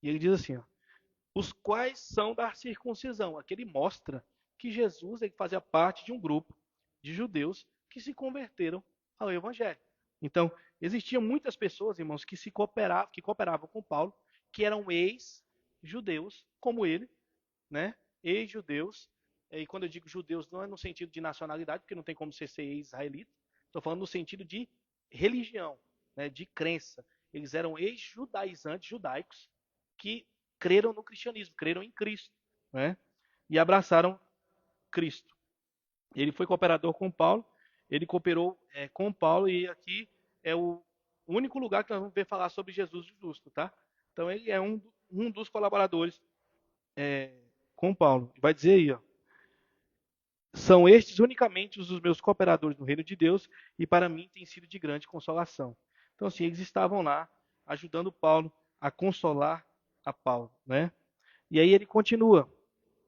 e ele diz assim, ó, os quais são da circuncisão. Aqui ele mostra que Jesus ele fazia parte de um grupo de judeus que se converteram ao Evangelho. Então, existiam muitas pessoas, irmãos, que cooperavam com Paulo, que eram ex-judeus, como ele, né? Ex-judeus. E quando eu digo judeus, não é no sentido de nacionalidade, porque não tem como ser ex-israelita. Estou falando no sentido de religião, né? De crença. Eles eram ex-judaizantes, judaicos, que creram no cristianismo, creram em Cristo, né? E abraçaram Cristo. Ele foi cooperador com Paulo, ele cooperou com Paulo, e aqui é o único lugar que nós vamos ver falar sobre Jesus justo, tá? Então ele é um dos colaboradores com Paulo. Vai dizer aí, ó, são estes unicamente os meus cooperadores no reino de Deus, e para mim tem sido de grande consolação. Então, assim, eles estavam lá ajudando Paulo a consolar a Paulo, né? E aí ele continua,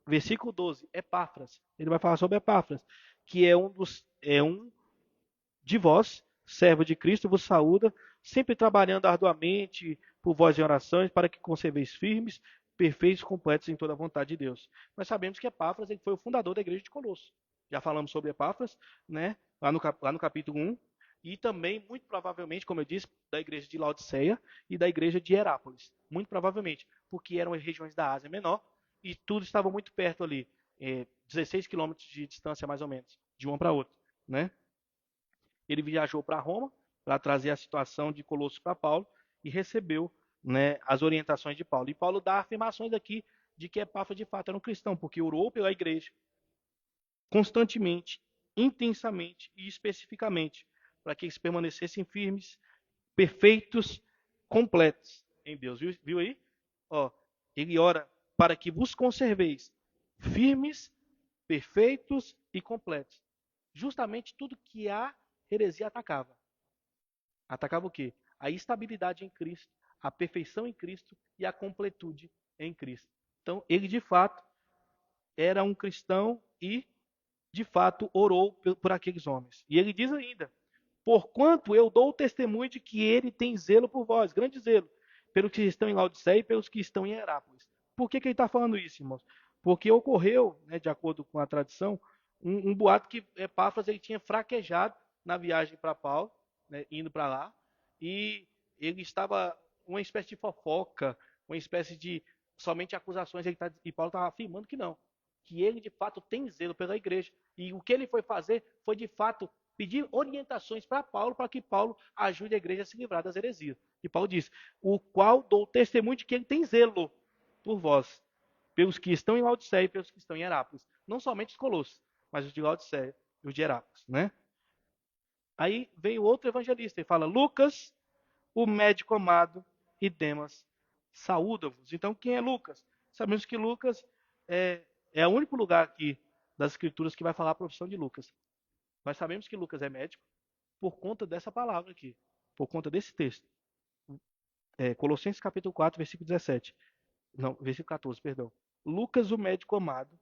versículo 12, Epáfras. Ele vai falar sobre Epáfras, que é um de vós, servo de Cristo, vos saúda, sempre trabalhando arduamente por vós em orações, para que conserveis firmes, perfeitos, completos em toda a vontade de Deus. Nós sabemos que Epáfras ele foi o fundador da igreja de Colosso. Já falamos sobre Epáfras, né? Lá no capítulo 1. E também, muito provavelmente, como eu disse, da igreja de Laodiceia e da igreja de Herápolis. Muito provavelmente, porque eram regiões da Ásia Menor e tudo estava muito perto ali. 16 quilômetros de distância, mais ou menos, de uma para outra, né? Ele viajou para Roma para trazer a situação de Colossos para Paulo e recebeu, né, as orientações de Paulo. E Paulo dá afirmações aqui de que Epáfras de fato era um cristão, porque orou pela igreja constantemente, intensamente e especificamente, para que eles permanecessem firmes, perfeitos, completos em Deus. Viu aí? Ó, ele ora para que vos conserveis firmes, perfeitos e completos. Justamente tudo que a heresia atacava. Atacava o quê? A estabilidade em Cristo, a perfeição em Cristo e a completude em Cristo. Então, ele de fato era um cristão e de fato orou por aqueles homens. E ele diz ainda, porquanto eu dou testemunho de que ele tem zelo por vós, grande zelo, pelos que estão em Laodiceia e pelos que estão em Herápolis. Por que ele está falando isso, irmãos? Porque ocorreu, né, de acordo com a tradição, um boato que Epáfras ele tinha fraquejado na viagem para Paulo, né, indo para lá, e ele estava uma espécie de fofoca, uma espécie de somente acusações, e Paulo estava afirmando que não, que ele de fato tem zelo pela igreja. E o que ele foi fazer foi de fato pedir orientações para Paulo, para que Paulo ajude a igreja a se livrar das heresias. E Paulo diz: o qual dou testemunho de que ele tem zelo por vós, pelos que estão em Laodiceia e pelos que estão em Herápolis. Não somente os colossos, mas os de Laodiceia e os de Herápolis, né? Aí vem o outro evangelista e fala: Lucas, o médico amado, e Demas, saúda-vos. Então, quem é Lucas? Sabemos que Lucas é o único lugar aqui das escrituras que vai falar a profissão de Lucas. Nós sabemos que Lucas é médico por conta dessa palavra aqui, por conta desse texto. Colossenses capítulo 4, versículo 17. Não, versículo 14, perdão. Lucas, o médico amado,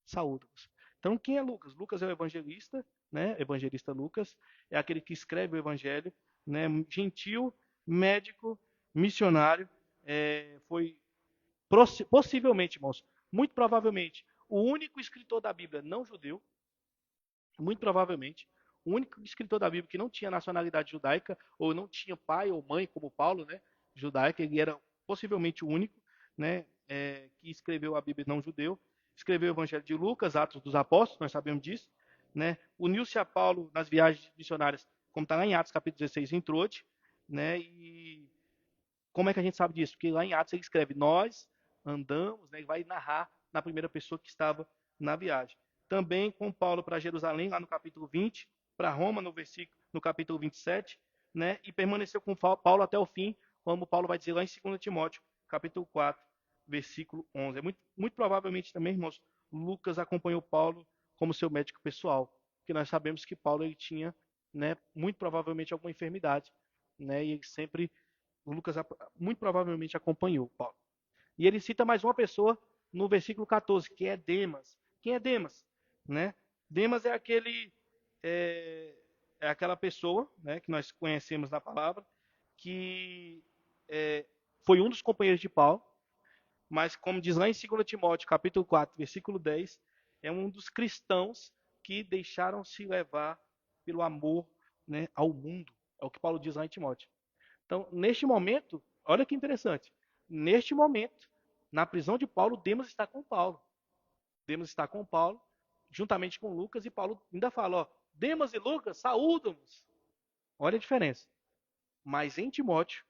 saúda-vos. Então, quem é Lucas? Lucas é o evangelista, né? Evangelista Lucas é aquele que escreve o evangelho, né? Gentil, médico, missionário, foi possivelmente, irmãos, muito provavelmente, o único escritor da Bíblia não judeu, muito provavelmente, o único escritor da Bíblia que não tinha nacionalidade judaica, ou não tinha pai ou mãe, como Paulo, né? Judaica, ele era possivelmente o único, né? Que escreveu a Bíblia não judeu. Escreveu o Evangelho de Lucas, Atos dos Apóstolos, nós sabemos disso, né? Uniu-se a Paulo nas viagens missionárias, como está lá em Atos capítulo 16, em Troade, né? E como é que a gente sabe disso? Porque lá em Atos ele escreve: nós andamos, né? E vai narrar na primeira pessoa que estava na viagem. Também com Paulo para Jerusalém, lá no capítulo 20, para Roma, no capítulo 27, né? E permaneceu com Paulo até o fim, como Paulo vai dizer lá em 2 Timóteo, capítulo 4, versículo 11. Muito provavelmente também, irmãos, Lucas acompanhou Paulo como seu médico pessoal, porque nós sabemos que Paulo ele tinha, né, muito provavelmente alguma enfermidade, né? E ele sempre, Lucas muito provavelmente acompanhou Paulo. E ele cita mais uma pessoa no versículo 14, que é Demas. Quem é Demas? Né? Demas é aquela pessoa, né, que nós conhecemos na palavra, que foi um dos companheiros de Paulo, mas como diz lá em 2 Timóteo, capítulo 4, versículo 10, é um dos cristãos que deixaram se levar pelo amor, né, ao mundo. É o que Paulo diz lá em Timóteo. Então, neste momento, olha que interessante, neste momento, na prisão de Paulo, Demas está com Paulo. Demas está com Paulo, juntamente com Lucas, e Paulo ainda fala: ó, Demas e Lucas, saúdam-nos. Olha a diferença. Mas em Timóteo,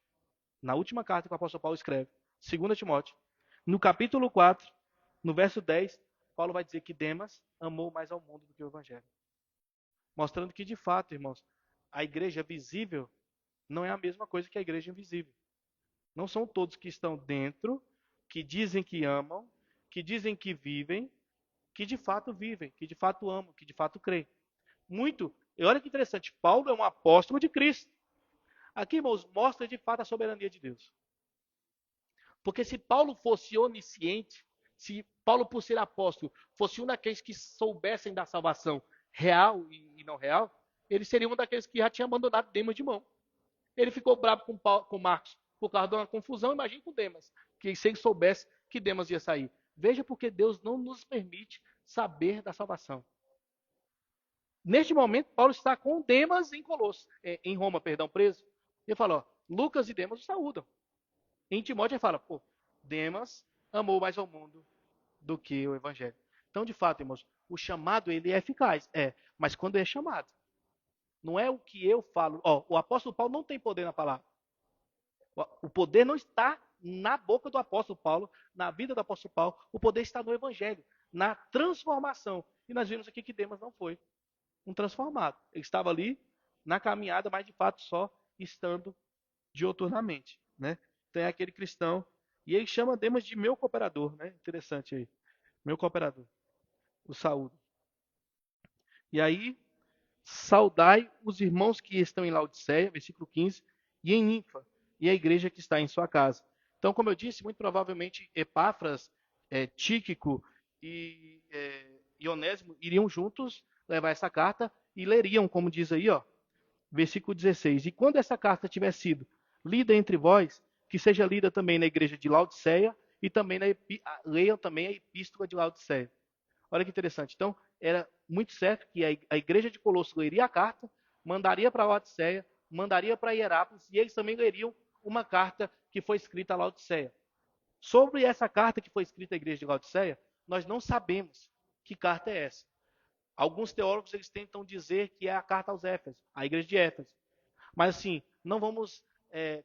na última carta que o apóstolo Paulo escreve, 2 Timóteo, no capítulo 4, no verso 10, Paulo vai dizer que Demas amou mais ao mundo do que o evangelho. Mostrando que, de fato, irmãos, a igreja visível não é a mesma coisa que a igreja invisível. Não são todos que estão dentro, que dizem que amam, que dizem que vivem, que de fato vivem, que de fato amam, que de fato creem. E olha que interessante, Paulo é um apóstolo de Cristo. Aqui, irmãos, mostra de fato a soberania de Deus. Porque se Paulo fosse onisciente, se Paulo, por ser apóstolo, fosse um daqueles que soubessem da salvação real e não real, ele seria um daqueles que já tinha abandonado Demas de mão. Ele ficou bravo com Marcos por causa de uma confusão. Imagine com Demas, que se ele soubesse que Demas ia sair. Veja porque Deus não nos permite saber da salvação. Neste momento, Paulo está com Demas em Roma, preso. Ele fala: ó, Lucas e Demas o saúdam. Em Timóteo ele fala: pô, Demas amou mais ao mundo do que o evangelho. Então, de fato, irmãos, o chamado ele é eficaz, mas quando é chamado. Não é o que eu falo. Ó, o apóstolo Paulo não tem poder na palavra. O poder não está na boca do apóstolo Paulo, na vida do apóstolo Paulo. O poder está no evangelho, na transformação. E nós vimos aqui que Demas não foi um transformado. Ele estava ali na caminhada, mas de fato só estando dioturnamente, né? Tem aquele cristão, e ele chama Demas de meu cooperador, né? Interessante aí. Meu cooperador. O saúde. E aí, saudai os irmãos que estão em Laodiceia, versículo 15, e em Ninfa, e a igreja que está em sua casa. Então, como eu disse, muito provavelmente Epáfras, Tíquico e Onésimo iriam juntos levar essa carta e leriam, como diz aí, ó, versículo 16. E quando essa carta tiver sido lida entre vós, que seja lida também na igreja de Laodiceia e também leiam também a epístola de Laodiceia. Olha que interessante. Então, era muito certo que a igreja de Colosso leria a carta, mandaria para Laodiceia, mandaria para Hierápolis, e eles também leriam uma carta que foi escrita a Laodiceia. Sobre essa carta que foi escrita à igreja de Laodiceia, nós não sabemos que carta é essa. Alguns teólogos eles tentam dizer que é a carta aos Éfesos, a igreja de Éfeso. Mas assim, não vamos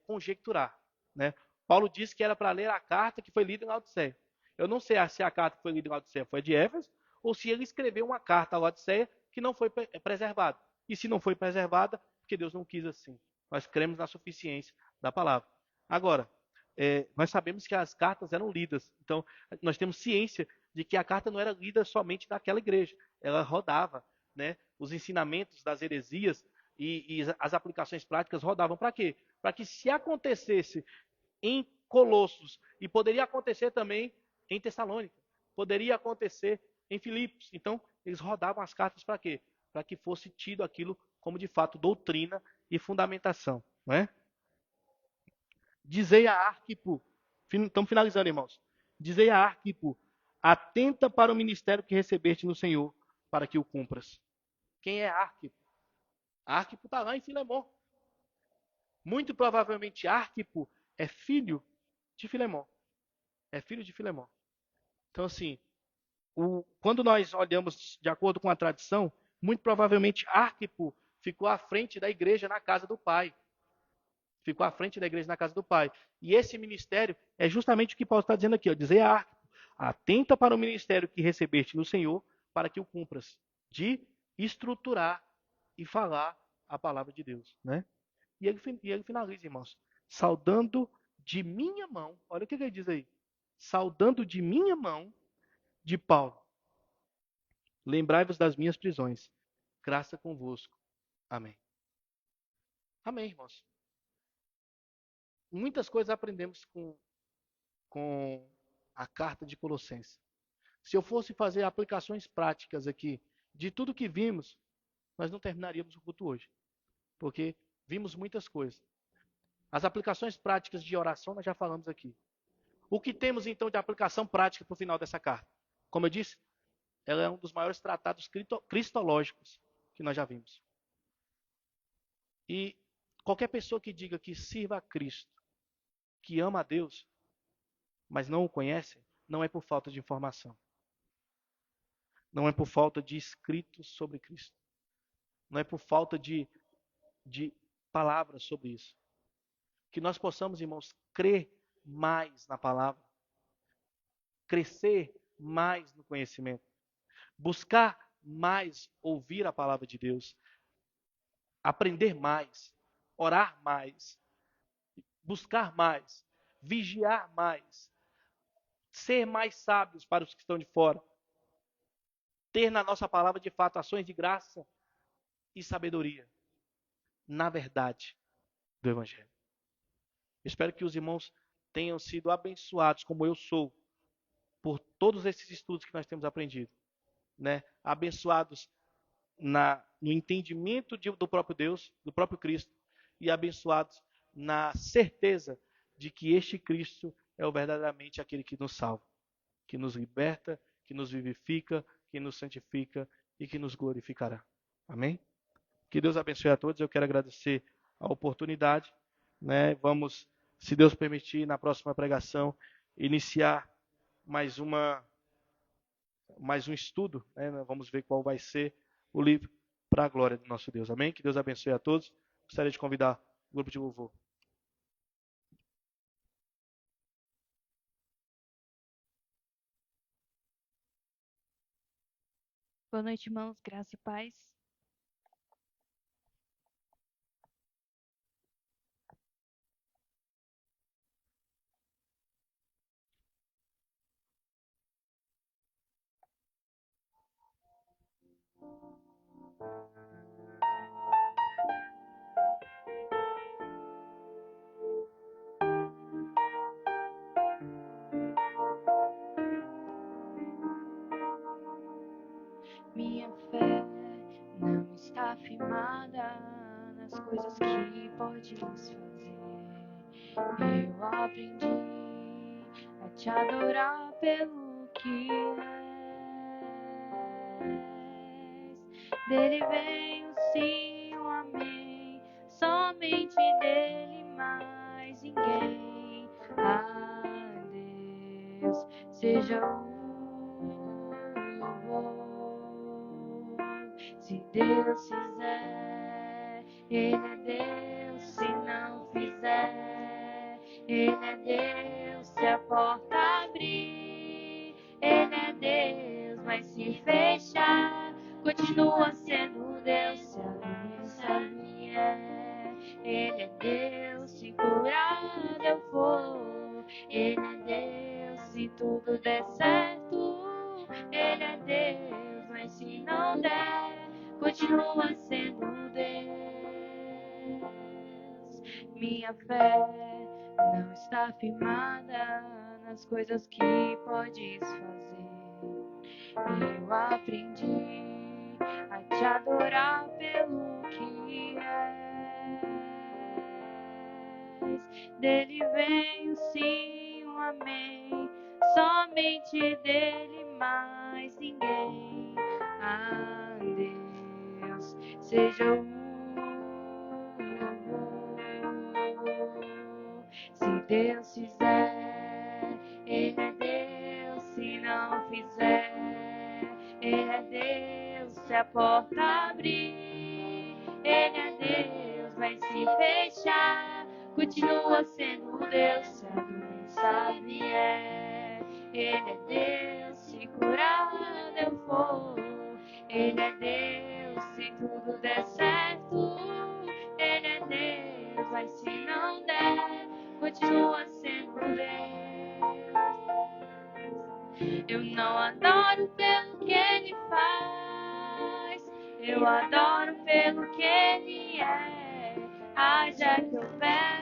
conjecturar. Né? Paulo disse que era para ler a carta que foi lida em Laodiceia. Eu não sei se a carta que foi lida em Laodiceia foi de Éfeso, ou se ele escreveu uma carta a Laodiceia que não foi preservada. E se não foi preservada, porque Deus não quis assim. Nós cremos na suficiência da palavra. Agora, nós sabemos que as cartas eram lidas. Então, nós temos ciência de que a carta não era lida somente naquela igreja. Ela rodava, né? Os ensinamentos das heresias e as aplicações práticas rodavam para quê? Para que se acontecesse em Colossos, e poderia acontecer também em Tessalônica, poderia acontecer em Filipos. Então, eles rodavam as cartas para quê? Para que fosse tido aquilo como de fato doutrina e fundamentação. Não é? Dizei a Arquipo, estamos finalizando, irmãos. Dizei a Arquipo, atenta para o ministério que recebeste no Senhor, para que o cumpras. Quem é Arquipo? Arquipo está lá em Filemon. Muito provavelmente Arquipo é filho de Filemon. É filho de Filemon. Então, assim, quando nós olhamos de acordo com a tradição, muito provavelmente Arquipo ficou à frente da igreja na casa do pai. Ficou à frente da igreja na casa do pai. E esse ministério é justamente o que Paulo está dizendo aqui. Ó, dizer a Arquipo, atenta para o ministério que recebeste no Senhor, para que o cumpras. De estruturar e falar a palavra de Deus. Né? E ele finaliza, irmãos. Saudando de minha mão, olha o que ele diz aí. Saudando de minha mão, de Paulo. Lembrai-vos das minhas prisões. Graça convosco. Amém. Amém, irmãos. Muitas coisas aprendemos com a carta de Colossenses. Se eu fosse fazer aplicações práticas aqui de tudo que vimos, nós não terminaríamos o culto hoje. Porque vimos muitas coisas. As aplicações práticas de oração nós já falamos aqui. O que temos então de aplicação prática para o final dessa carta? Como eu disse, ela é um dos maiores tratados cristológicos que nós já vimos. E qualquer pessoa que diga que sirva a Cristo, que ama a Deus, mas não o conhece, não é por falta de informação. Não é por falta de escritos sobre Cristo. Não é por falta de palavras sobre isso. Que nós possamos, irmãos, crer mais na palavra. Crescer mais no conhecimento. Buscar mais ouvir a palavra de Deus. Aprender mais. Orar mais. Buscar mais. Vigiar mais. Ser mais sábios para os que estão de fora. Ter na nossa palavra, de fato, ações de graça e sabedoria. Na verdade do Evangelho. Espero que os irmãos tenham sido abençoados, como eu sou, por todos esses estudos que nós temos aprendido. Né? Abençoados no entendimento do próprio Deus, do próprio Cristo, e abençoados na certeza de que este Cristo é verdadeiramente aquele que nos salva, que nos liberta, que nos vivifica, que nos santifica e que nos glorificará. Amém? Que Deus abençoe a todos. Eu quero agradecer a oportunidade. Né? Vamos, se Deus permitir, na próxima pregação, iniciar mais um estudo. Né? Vamos ver qual vai ser o livro para a glória do nosso Deus. Amém? Que Deus abençoe a todos. Gostaria de convidar o grupo de louvor. Boa noite, irmãos. Graça e paz. Minha fé não está firmada nas coisas que podes fazer. Eu aprendi a te adorar pelo que és. Dele vem o sim, o amém. Somente dele, mais ninguém. A Deus seja o louvor. Se Deus fizer, Ele é Deus. Se não fizer, Ele é Deus. Se a porta abrir, Ele é Deus. Mas se fechar, continua sendo Deus. Se a doença vier, Ele é Deus. Se curado eu for, Ele é Deus. Se tudo der certo, Ele é Deus. Mas se não der, continua sendo Deus. Minha fé não está firmada nas coisas que podes fazer. Eu aprendi a te adorar pelo que és. Dele vem o sim, o amém. Somente dele, mais ninguém. A Deus seja o louvor. Se Deus fizer, Ele é Deus. Se não fizer, Ele é Deus. Se a porta abrir, Ele é Deus. Mas se fechar, continua sendo Deus. Se a doença vier, Ele é Deus. Se curado eu for, Ele é Deus. Se tudo der certo, Ele é Deus. Mas se não der, continua sendo Deus. Eu não adoro pelo que Ele faz, eu adoro pelo que Ele é. Haja que houver,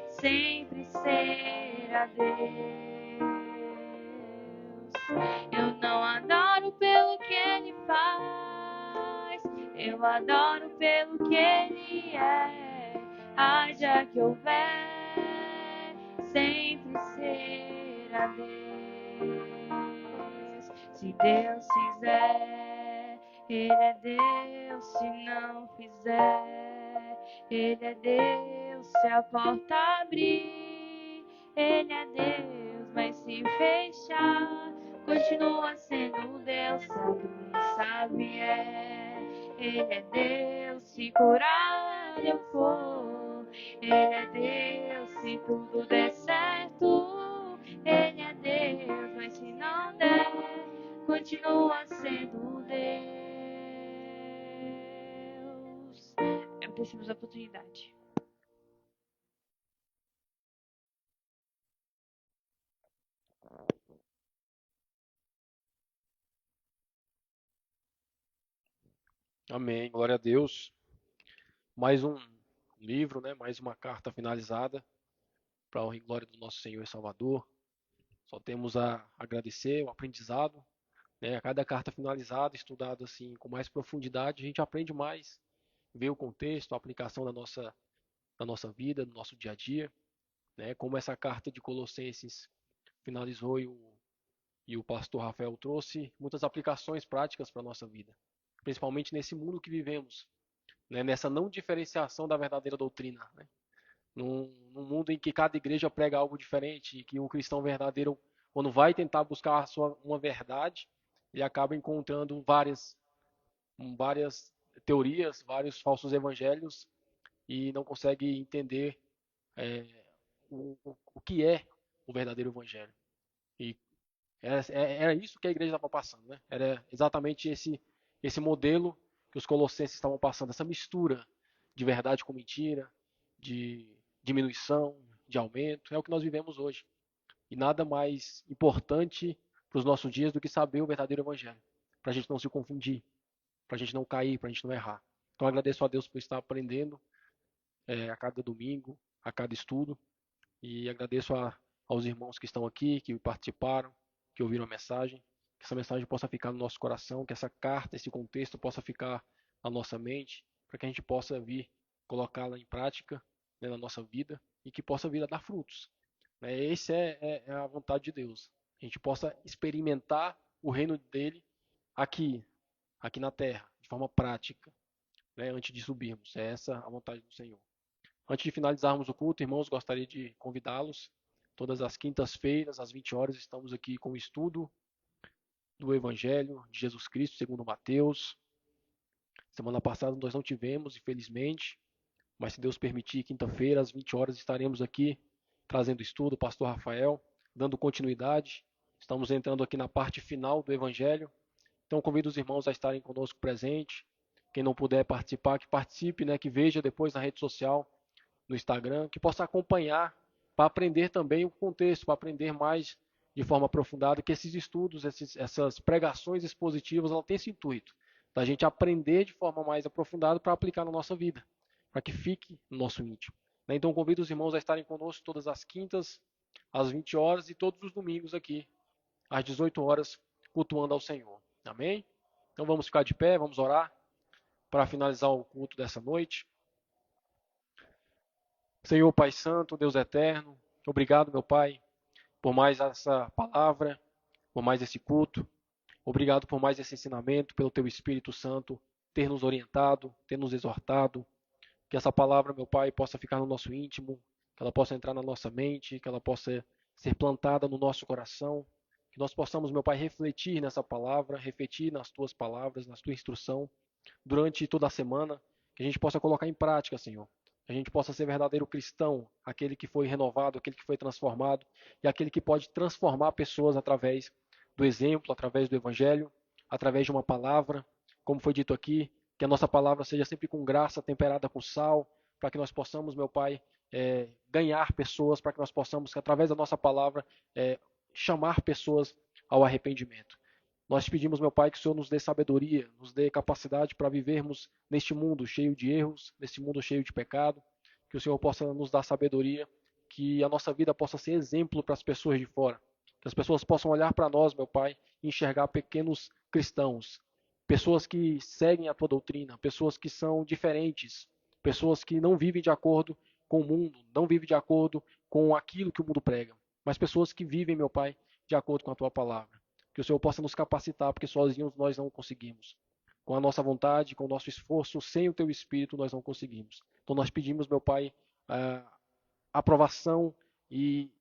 sempre será Deus. Eu não adoro pelo que Ele faz, eu adoro pelo que Ele é. Haja que houver, sempre será Deus. Se Deus fizer, Ele é Deus. Se não fizer, Ele é Deus. Se a porta abrir, Ele é Deus. Mas se fechar, continua sendo Deus. Se a doença vier, Ele é Deus. Se curado eu for, Ele é Deus. Se tudo der certo, Ele é Deus. Mas se não der, continua sendo Deus. Agradecemos a oportunidade. Amém. Glória a Deus. Mais um livro, né? Mais uma carta finalizada para a honra e glória do nosso Senhor e Salvador. Só temos a agradecer o aprendizado, né? A cada carta finalizada, estudada assim com mais profundidade, a gente aprende mais, vê o contexto, a aplicação da nossa vida, do nosso dia a dia, né? Como essa carta de Colossenses finalizou e o pastor Rafael trouxe muitas aplicações práticas para a nossa vida, principalmente nesse mundo que vivemos, né? Nessa não diferenciação da verdadeira doutrina, né? Num mundo em que cada igreja prega algo diferente, e que o cristão verdadeiro, quando vai tentar buscar uma verdade, ele acaba encontrando várias teorias, vários falsos evangelhos e não consegue entender é, o que é o verdadeiro evangelho. E era isso que a igreja estava passando, né? Era exatamente esse modelo que os colossenses estavam passando, essa mistura de verdade com mentira, de diminuição, de aumento, é o que nós vivemos hoje. E nada mais importante para os nossos dias do que saber o verdadeiro evangelho, para a gente não se confundir, para a gente não cair, para a gente não errar. Então agradeço a Deus por estar aprendendo a cada domingo, a cada estudo, e agradeço aos irmãos que estão aqui, que participaram, que ouviram a mensagem, que essa mensagem possa ficar no nosso coração, que essa carta, esse contexto possa ficar na nossa mente, para que a gente possa vir colocá-la em prática, né, na nossa vida e que possa vir a dar frutos. Né? Essa é a vontade de Deus. A gente possa experimentar o reino dele aqui na terra, de forma prática, né, antes de subirmos. É essa a vontade do Senhor. Antes de finalizarmos o culto, irmãos, gostaria de convidá-los, Todas as quintas-feiras, às 20 horas, estamos aqui com o estudo do Evangelho de Jesus Cristo, segundo Mateus. Semana passada nós não tivemos, infelizmente, mas se Deus permitir, quinta-feira, às 20 horas, estaremos aqui trazendo estudo, pastor Rafael, dando continuidade. Estamos entrando aqui na parte final do Evangelho. Então, convido os irmãos a estarem conosco presentes. Quem não puder participar, que participe, né, que veja depois na rede social, no Instagram, que possa acompanhar para aprender também o contexto, para aprender mais de forma aprofundada, que esses estudos, essas pregações expositivas, ela tem esse intuito, da gente aprender de forma mais aprofundada para aplicar na nossa vida, para que fique no nosso íntimo. Então, convido os irmãos a estarem conosco todas as quintas, às 20 horas e todos os domingos aqui, às 18 horas, cultuando ao Senhor. Amém? Então, vamos ficar de pé, vamos orar para finalizar o culto dessa noite. Senhor Pai Santo, Deus Eterno, obrigado, meu Pai, por mais essa palavra, por mais esse culto. Obrigado por mais esse ensinamento, pelo Teu Espírito Santo ter nos orientado, ter nos exortado. Que essa palavra, meu Pai, possa ficar no nosso íntimo, que ela possa entrar na nossa mente, que ela possa ser plantada no nosso coração. Que nós possamos, meu Pai, refletir nessa palavra, refletir nas Tuas palavras, na Tua instrução, durante toda a semana. Que a gente possa colocar em prática, Senhor. Que a gente possa ser verdadeiro cristão, aquele que foi renovado, aquele que foi transformado e aquele que pode transformar pessoas através do exemplo, através do Evangelho, através de uma palavra, como foi dito aqui, que a nossa palavra seja sempre com graça, temperada com sal, para que nós possamos, meu Pai, ganhar pessoas, para que nós possamos, através da nossa palavra, chamar pessoas ao arrependimento. Nós pedimos, meu Pai, que o Senhor nos dê sabedoria, nos dê capacidade para vivermos neste mundo cheio de erros, neste mundo cheio de pecado, que o Senhor possa nos dar sabedoria, que a nossa vida possa ser exemplo para as pessoas de fora, que as pessoas possam olhar para nós, meu Pai, e enxergar pequenos cristãos, pessoas que seguem a Tua doutrina, pessoas que são diferentes, pessoas que não vivem de acordo com o mundo, não vivem de acordo com aquilo que o mundo prega, mas pessoas que vivem, meu Pai, de acordo com a Tua palavra. Que o Senhor possa nos capacitar, porque sozinhos nós não conseguimos. Com a nossa vontade, com o nosso esforço, sem o Teu Espírito, nós não conseguimos. Então nós pedimos, meu Pai, a aprovação e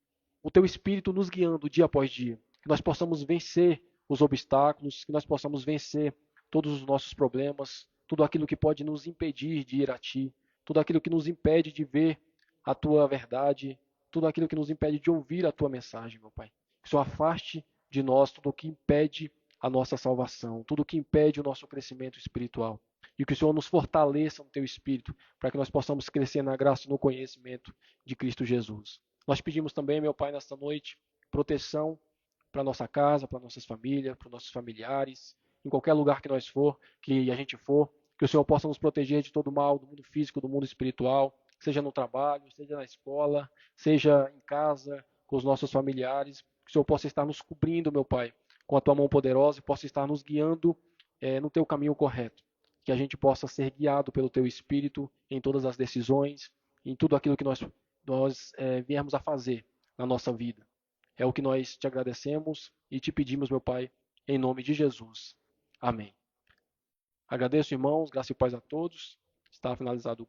o Teu Espírito nos guiando dia após dia. Que nós possamos vencer os obstáculos, que nós possamos vencer todos os nossos problemas, tudo aquilo que pode nos impedir de ir a Ti, tudo aquilo que nos impede de ver a Tua verdade, tudo aquilo que nos impede de ouvir a Tua mensagem, meu Pai. Que o Senhor afaste de nós tudo o que impede a nossa salvação, tudo o que impede o nosso crescimento espiritual. E que o Senhor nos fortaleça no Teu Espírito, para que nós possamos crescer na graça e no conhecimento de Cristo Jesus. Nós pedimos também, meu Pai, nesta noite, proteção para nossa casa, para nossas famílias, para nossos familiares, em qualquer lugar que a gente for, que o Senhor possa nos proteger de todo mal, do mundo físico, do mundo espiritual, seja no trabalho, seja na escola, seja em casa, com os nossos familiares. Que o Senhor possa estar nos cobrindo, meu Pai, com a Tua mão poderosa e possa estar nos guiando no Teu caminho correto. Que a gente possa ser guiado pelo Teu Espírito em todas as decisões, em tudo aquilo que nós viermos a fazer na nossa vida. É o que nós Te agradecemos e Te pedimos, meu Pai, em nome de Jesus. Amém. Agradeço, irmãos, graça e paz a todos. Está finalizado o